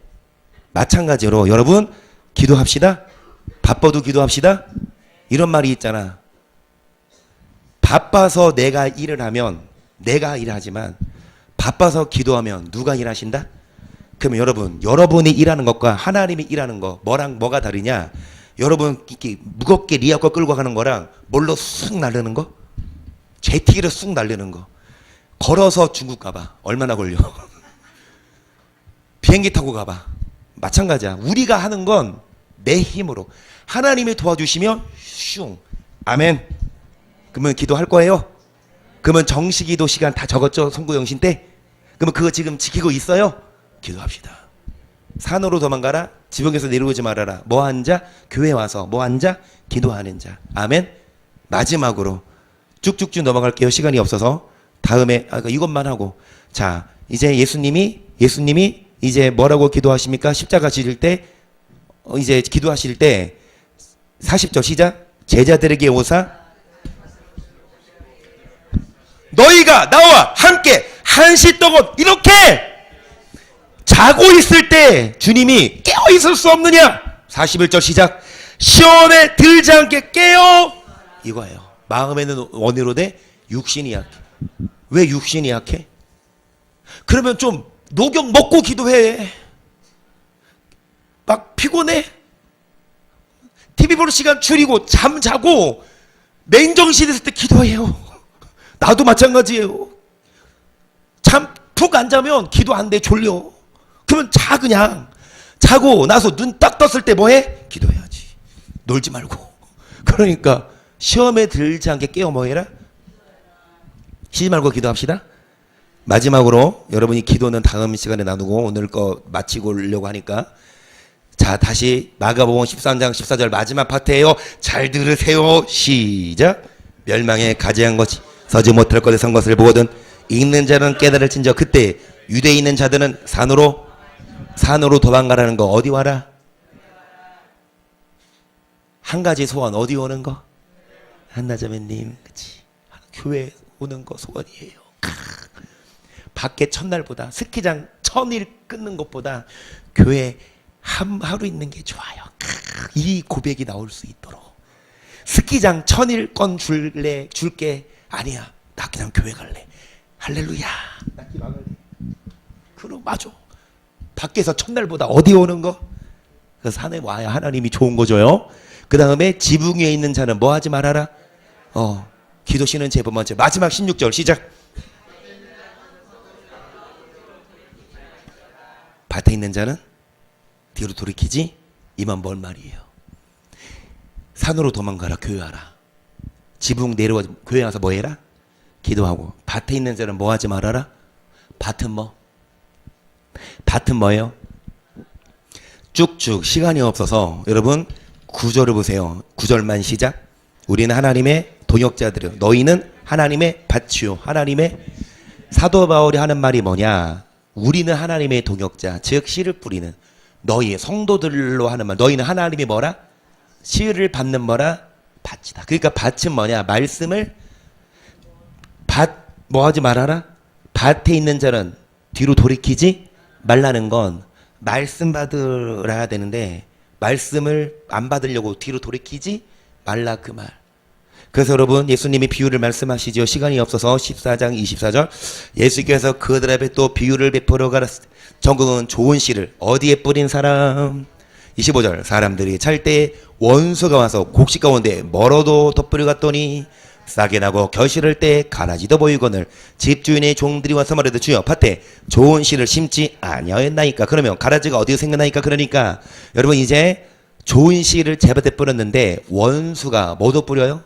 마찬가지로 여러분 기도합시다. 바빠도 기도합시다. 이런 말이 있잖아. 바빠서 내가 일을 하면 내가 일하지만 바빠서 기도하면 누가 일하신다? 그러면 여러분, 여러분이 일하는 것과 하나님이 일하는 거 뭐랑 뭐가 다르냐? 여러분 이렇게 무겁게 리아거 끌고 가는 거랑 뭘로 쑥 날르는 거? 제티기로 쑥 날르는 거. 걸어서 중국 가봐. 얼마나 걸려? 비행기 타고 가봐. 마찬가지야. 우리가 하는 건 내 힘으로. 하나님이 도와주시면 슝. 아멘. 그러면 기도할 거예요? 그러면 정시기도 시간 다 적었죠? 송구영신 때? 그러면 그거 지금 지키고 있어요? 기도합시다. 산으로 도망가라. 지붕에서 내려오지 말아라. 뭐 한 자? 교회 와서 뭐 한 자? 기도하는 자. 아멘. 마지막으로 쭉쭉쭉 넘어갈게요. 시간이 없어서. 다음에 이것만 하고. 자, 이제 예수님이 이제 뭐라고 기도하십니까? 십자가 지실 때, 이제 기도하실 때 40절 시작. 제자들에게 오사 너희가 나와 함께 한시떡은 이렇게 자고 있을 때 주님이 깨어 있을 수 없느냐? 41절 시작. 시험에 들지 않게 깨어. 이거예요. 마음에는 원으로 돼 육신이 약해. 왜 육신이 약해? 그러면 좀 녹용 먹고 기도해. 막 피곤해. TV 보는 시간 줄이고 잠 자고 맨정신 있을 때 기도해요. 나도 마찬가지예요. 잠 푹 안 자면 기도 안 돼. 졸려. 그러면 자. 그냥 자고 나서 눈 딱 떴을 때 뭐해? 기도해야지. 놀지 말고. 그러니까 시험에 들지 않게 깨어 뭐해라? 쉬지 말고 기도합시다. 마지막으로 여러분이 기도는 다음 시간에 나누고 오늘 거 마치고 오려고 하니까, 자 다시 마가복음 13장 14절 마지막 파트예요. 잘 들으세요. 시작. 멸망에 가재한 것이 서지 못할 것에 선 것을 보거든 읽는 자는 깨달을진저 그때 유대에 있는 자들은 산으로 도망가라는 거. 어디 와라? 한 가지 소원. 어디 오는 거? 한나자매님, 그치? 교회 오는 거 소원이에요. 밖에 첫날보다, 스키장 1000일 끊는 것보다 교회 하루 있는 게 좋아요. 이 고백이 나올 수 있도록. 스키장 1000일권 줄게. 아니야, 나 그냥 교회 갈래. 할렐루야. 나 기도 안 갈래. 그럼 맞아. 밖에서 첫날보다 어디 오는 거? 그 산에 와야 하나님이 좋은 거 줘요. 그 다음에 지붕 위에 있는 자는 뭐 하지 말아라? 기도 쉬는 제 번째. 마지막 16절 시작. 밭에 있는 자는 뒤로 돌이키지. 이만 뭔 말이에요? 산으로 도망가라. 교회하라. 지붕 내려와 교회 와서 뭐 해라? 기도하고. 밭에 있는 자는 뭐 하지 말아라? 밭은 뭐? 밭은 뭐예요? 쭉쭉 시간이 없어서 여러분 9절을 보세요. 9절만 시작. 우리는 하나님의 동역자들이요. 너희는 하나님의 밭이요. 하나님의. 사도 바울이 하는 말이 뭐냐? 우리는 하나님의 동역자, 즉 씨를 뿌리는 너희 성도들로 하는 말. 너희는 하나님이 뭐라? 씨를 받는 뭐라? 밭이다. 그러니까 밭은 뭐냐? 말씀을 뭐 하지 말아라? 밭에 있는 자는 뒤로 돌이키지 말라는 건 말씀 받으라 되는데 말씀을 안 받으려고 뒤로 돌이키지 말라 그 말. 그래서 여러분 예수님이 비유를 말씀하시죠. 시간이 없어서 14장 24절 예수께서 그들 앞에 또 비유를 베풀어 가라사대 전국은 좋은 씨를 어디에 뿌린 사람. 25절 사람들이 찰 때 원수가 와서 곡식 가운데 멀어도 덧뿌려 갔더니 싸게 나고 결실할 때 가라지도 보이거늘 집주인의 종들이 와서 말해도 주여 밭에 좋은 씨를 심지 아니하였나이까. 그러면 가라지가 어디서 생겨나니까. 그러니까 여러분 이제 좋은 씨를 제 밭에 뿌렸는데 원수가 뭐도 뿌려요?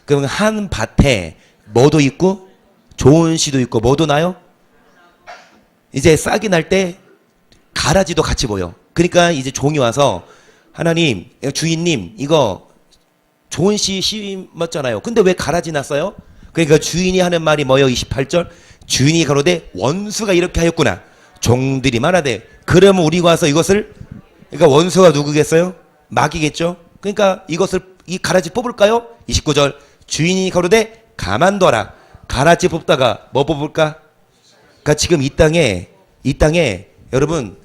그러면 한 밭에 뭐도 있고 좋은 씨도 있고 뭐도 나요? 이제 싹이 날 때 가라지도 같이 보여. 그러니까 이제 종이 와서 하나님, 주인님 이거 좋은 씨 심었잖아요. 근데 왜 가라지 났어요? 그러니까 주인이 하는 말이 뭐예요? 28절 주인이 가로되 원수가 이렇게 하였구나. 종들이 말하되 그러면 우리가 와서 이것을 그러니까 원수가 누구겠어요? 마귀겠죠. 그러니까 이것을 이 가라지 뽑을까요? 29절 주인이 가로되 가만둬라. 가라지 뽑다가 뭐 뽑을까? 그러니까 지금 이 땅에 여러분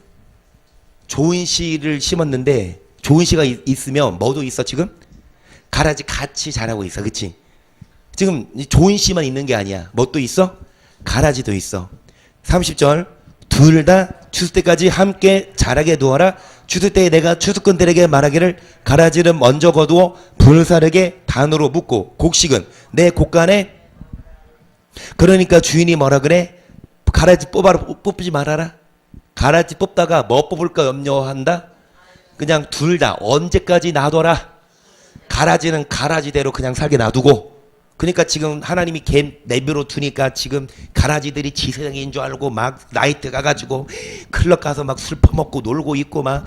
좋은 씨를 심었는데 좋은 씨가 있으면 뭐도 있어 지금? 가라지 같이 자라고 있어. 그치? 지금 좋은 씨만 있는 게 아니야. 뭣도 있어? 가라지도 있어. 30절 둘 다 추수 때까지 함께 자라게 두어라. 추수 때에 내가 추수꾼들에게 말하기를 가라지는 먼저 거두어 불사르게 단으로 묶고 곡식은 내 곡간에. 그러니까 주인이 뭐라 그래? 가라지 뽑지 말아라. 가라지 뽑다가 뭐 뽑을까 염려한다. 그냥 둘 다 언제까지 놔둬라. 가라지는 가라지대로 그냥 살게 놔두고. 그러니까 지금 하나님이 개 내버려 두니까 지금 가라지들이 지세상인 줄 알고 막 나이트 가가지고 클럽 가서 막 술 퍼먹고 놀고 있고 막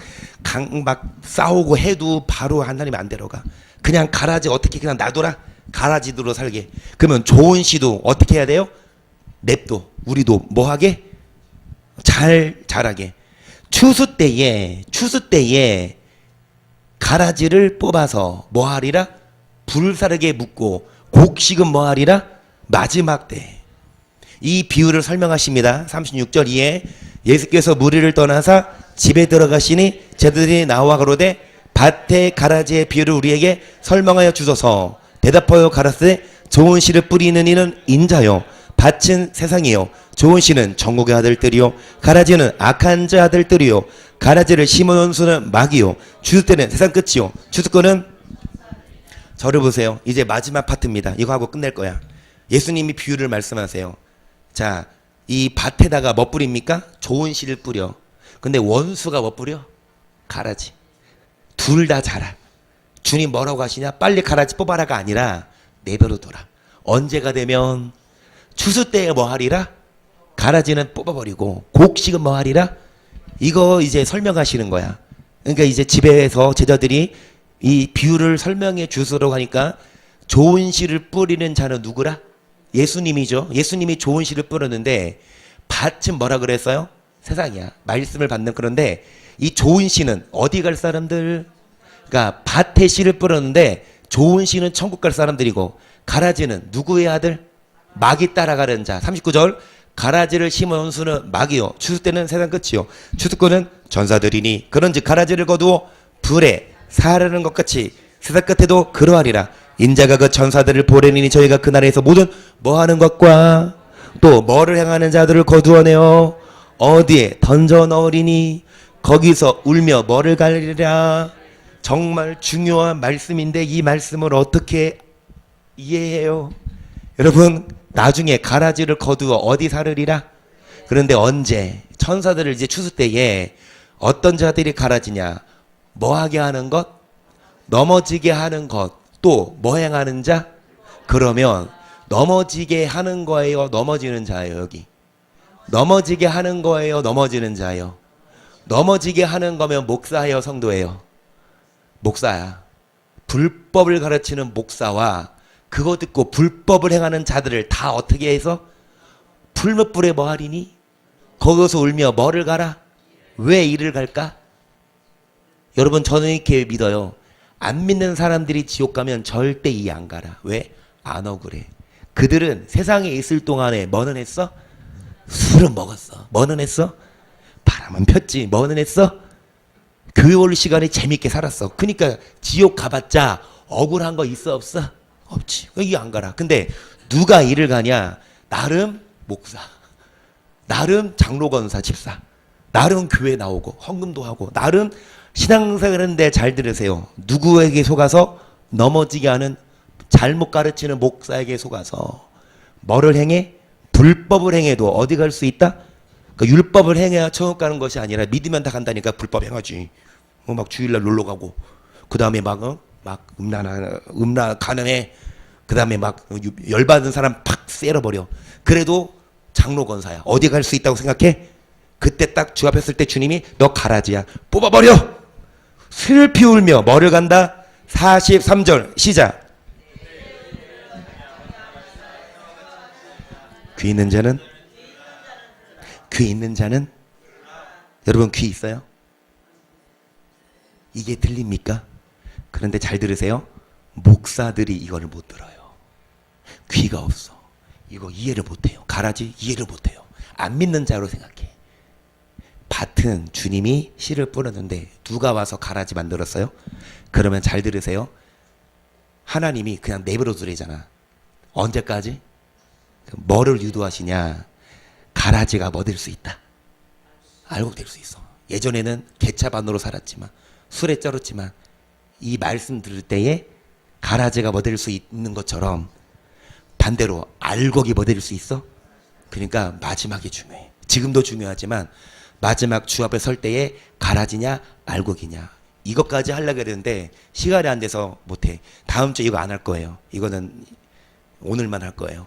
싸우고 해도 바로 하나님 안 데려가. 그냥 가라지 어떻게 그냥 놔둬라. 가라지대로 살게. 그러면 좋은 씨도 어떻게 해야 돼요? 냅둬. 우리도 뭐하게? 잘 자라게. 추수 때에 가라지를 뽑아서 뭐하리라? 불사르게 묶고 곡식은 뭐하리라? 마지막 때. 이 비유를 설명하십니다. 36절 이에 예수께서 무리를 떠나사 집에 들어가시니 제자들이 나와 가로되 밭의 가라지의 비유를 우리에게 설명하여 주소서. 대답하여 가라사대 좋은 씨를 뿌리는 이는 인자요 밭은 세상이요 좋은 씨는 천국의 아들들이요 가라지는 악한 자 아들들이요 가라지를 심어놓은 수는 마귀요 추수 때는 세상 끝이요 추수꾼은. 저를 보세요. 이제 마지막 파트입니다. 이거 하고 끝낼 거야. 예수님이 비유를 말씀하세요. 자, 이 밭에다가 뭐 뿌립니까? 좋은 씨를 뿌려. 근데 원수가 뭐 뿌려? 가라지. 둘 다 자라. 주님 뭐라고 하시냐? 빨리 가라지 뽑아라가 아니라 내버려 둬라. 언제가 되면 추수 때에 뭐 하리라? 가라지는 뽑아버리고 곡식은 뭐 하리라? 이거 이제 설명하시는 거야. 그러니까 이제 집에서 제자들이 이 비유를 설명해 주시라고 하니까 좋은 씨를 뿌리는 자는 누구라? 예수님이죠. 예수님이 좋은 씨를 뿌렸는데 밭은 뭐라 그랬어요? 세상이야. 말씀을 받는. 그런데 이 좋은 씨는 어디 갈 사람들? 그러니까 밭에 씨를 뿌렸는데 좋은 씨는 천국 갈 사람들이고 가라지는 누구의 아들? 마귀 따라가는 자. 39절 가라지를 심어놓은 수는 마귀요 추수 때는 세상 끝이요 추수꾼은 전사들이니 그런즉 가라지를 거두어 불에 사르는 것 같이 세상 끝에도 그러하리라. 인자가 그 전사들을 보내니 저희가 그 나라에서 모든 뭐하는 것과 또 뭐를 행하는 자들을 거두어내어 어디에 던져 넣으리니 거기서 울며 뭐를 가리리라. 정말 중요한 말씀인데 이 말씀을 어떻게 이해해요? 여러분 나중에 가라지를 거두어 어디 사르리라? 그런데 언제? 천사들을 이제 추수 때에 어떤 자들이 가라지냐? 뭐하게 하는 것? 넘어지게 하는 것. 또 뭐 행하는 자? 그러면 넘어지게 하는 거예요? 넘어지는 자예요? 여기 넘어지게 하는 거예요? 넘어지는 자예요? 넘어지게 하는 거면 목사예요? 성도예요? 목사야. 불법을 가르치는 목사와 그거 듣고 불법을 행하는 자들을 다 어떻게 해서 풀무불에 뭐 하리니? 거기서 울며 뭐를 가라? 왜 이를 갈까? 여러분 저는 이렇게 믿어요. 안 믿는 사람들이 지옥 가면 절대 이 안 가라. 왜? 안 억울해. 그들은 세상에 있을 동안에 뭐는 했어? 술은 먹었어. 뭐는 했어? 바람은 폈지. 뭐는 했어? 교회 올 시간에 재밌게 살았어. 그러니까 지옥 가봤자 억울한 거 있어 없어? 없지. 여기 안 가라. 근데 누가 이를 가냐? 나름 목사, 나름 장로건사 집사, 나름 교회 나오고 헌금도 하고 나름 신앙생활하는데 잘 들으세요. 누구에게 속아서? 넘어지게 하는 잘못 가르치는 목사에게 속아서 뭐를 행해? 불법을 행해도 어디 갈 수 있다? 그러니까 율법을 행해야 천국 가는 것이 아니라 믿으면 다 간다니까 불법 행하지. 막 주일날 놀러 가고 그 다음에 막 음란 가능해. 그 다음에 막 열받은 사람 팍 쎄려버려. 그래도 장로 권사야. 어디 갈 수 있다고 생각해? 그때 딱 주 앞에 섰을 때 주님이 너 가라지야. 뽑아버려. 슬피 울며 뭐를 간다? 43절 시작. 귀 있는 자는 여러분 귀 있어요? 이게 들립니까? 그런데 잘 들으세요. 목사들이 이거를 못 들어요. 귀가 없어. 이거 이해를 못해요. 가라지 이해를 못해요. 안 믿는 자로 생각해. 밭은 주님이 씨를 뿌렸는데 누가 와서 가라지 만들었어요? 그러면 잘 들으세요. 하나님이 그냥 내버려 두래잖아. 언제까지? 뭐를 유도하시냐? 가라지가 뭐 될 수 있다. 알고 될 수 있어. 예전에는 개차반으로 살았지만 술에 쩔었지만 이 말씀 들을 때에 가라지가 뭐 될 수 있는 것처럼 반대로 알곡이 뭐 될 수 있어? 그러니까 마지막이 중요해. 지금도 중요하지만 마지막 주 앞에 설 때에 가라지냐 알곡이냐 이것까지 하려고 했는데 시간이 안 돼서 못해. 다음 주에 이거 안 할 거예요. 이거는 오늘만 할 거예요.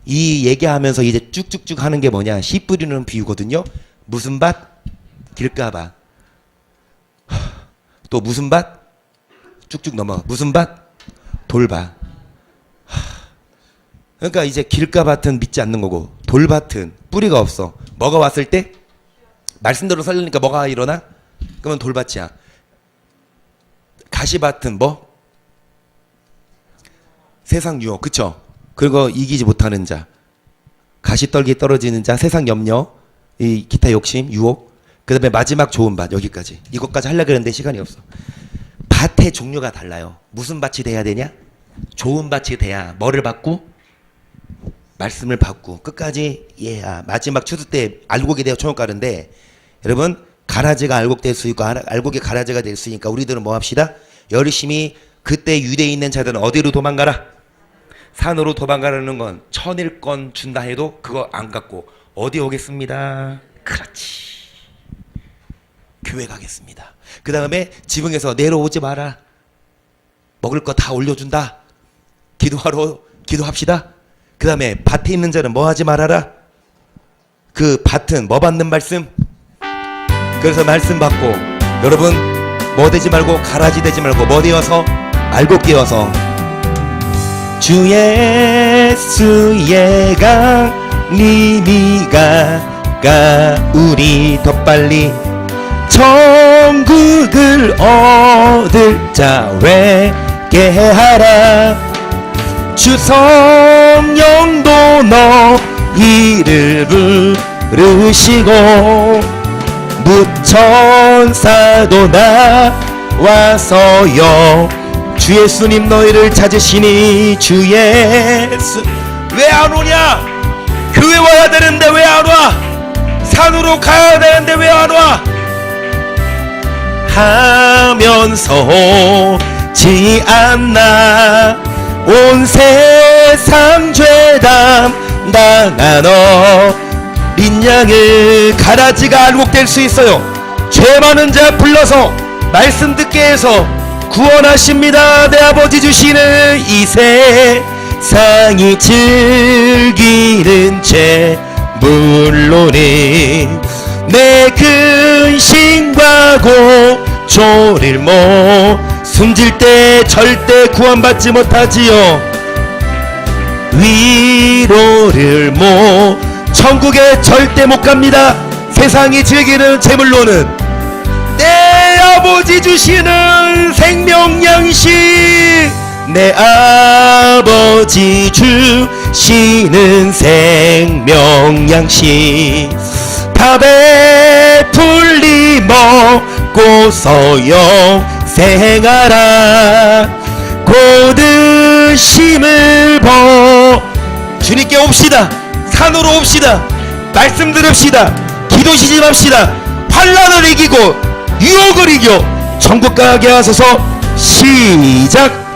이 얘기하면서 이제 쭉쭉쭉 하는 게 뭐냐? 씨 뿌리는 비유거든요. 무슨 밭? 길가밭. 또 무슨 밭? 쭉쭉 넘어가. 무슨 밭? 돌밭. 그러니까 이제 길가밭은 믿지 않는 거고 돌밭은 뿌리가 없어. 뭐가 왔을 때? 말씀대로 살려니까 뭐가 일어나? 그러면 돌밭이야. 가시밭은 뭐? 세상 유혹. 그쵸? 그리고 이기지 못하는 자. 가시떨기 떨어지는 자. 세상 염려. 이 기타 욕심. 유혹. 그 다음에 마지막 좋은 밭. 여기까지. 이것까지 하려고 했는데 시간이 없어. 밭의 종류가 달라요. 무슨 밭이 돼야 되냐? 좋은 밭이 돼야 뭐를 받고? 말씀을 받고 끝까지 마지막 추수 때 알곡이 되어 초용가는데 여러분 가라지가 알곡 될 수 있고 알곡이 가라지가 될 수 있으니까 우리들은 뭐 합시다? 열심히 그때 유대에 있는 자들은 어디로 도망가라? 산으로 도망가라는 건 천일권 준다 해도 그거 안 갖고 어디 오겠습니다? 그렇지. 교회 가겠습니다. 그 다음에 지붕에서 내려오지 마라. 먹을 거 다 올려준다. 기도합시다. 그 다음에 밭에 있는 자는 뭐 하지 말아라? 그 밭은 뭐 받는 말씀? 그래서 말씀 받고 여러분 뭐 되지 말고 가라지 되지 말고 뭐 되어서? 알곡 되어서 주 예수의 강림이 가까우리 더 빨리 천국을 얻을 자 회개하라. 주 성령도 너희를 부르시고 무천사도 나와서요 주 예수님 너희를 찾으시니 주 예수 왜 안 오냐? 교회 와야 되는데 왜 안 와? 산으로 가야 되는데 왜 안 와? 하면서 오지 않나 온 세상 죄 담당한 어린 양을 가라지가 알곡될 수 있어요. 죄 많은 자 불러서 말씀 듣게 해서 구원하십니다. 내 아버지 주시는 이 세상이 즐기는 죄 물론이 내 근심과 고초를 숨질 때 절대 구원받지 못하지요. 위로를 천국에 절대 못 갑니다. 세상이 즐기는 제물로는 내 아버지 주시는 생명 양식 내 아버지 주시는 생명 양식 다 베풀리 먹고서요 생하라 고드심을 주님께 옵시다. 산으로 옵시다. 말씀 들읍시다. 기도 시집합시다. 환난을 이기고 유혹을 이겨 천국 가게 하소서. 시작.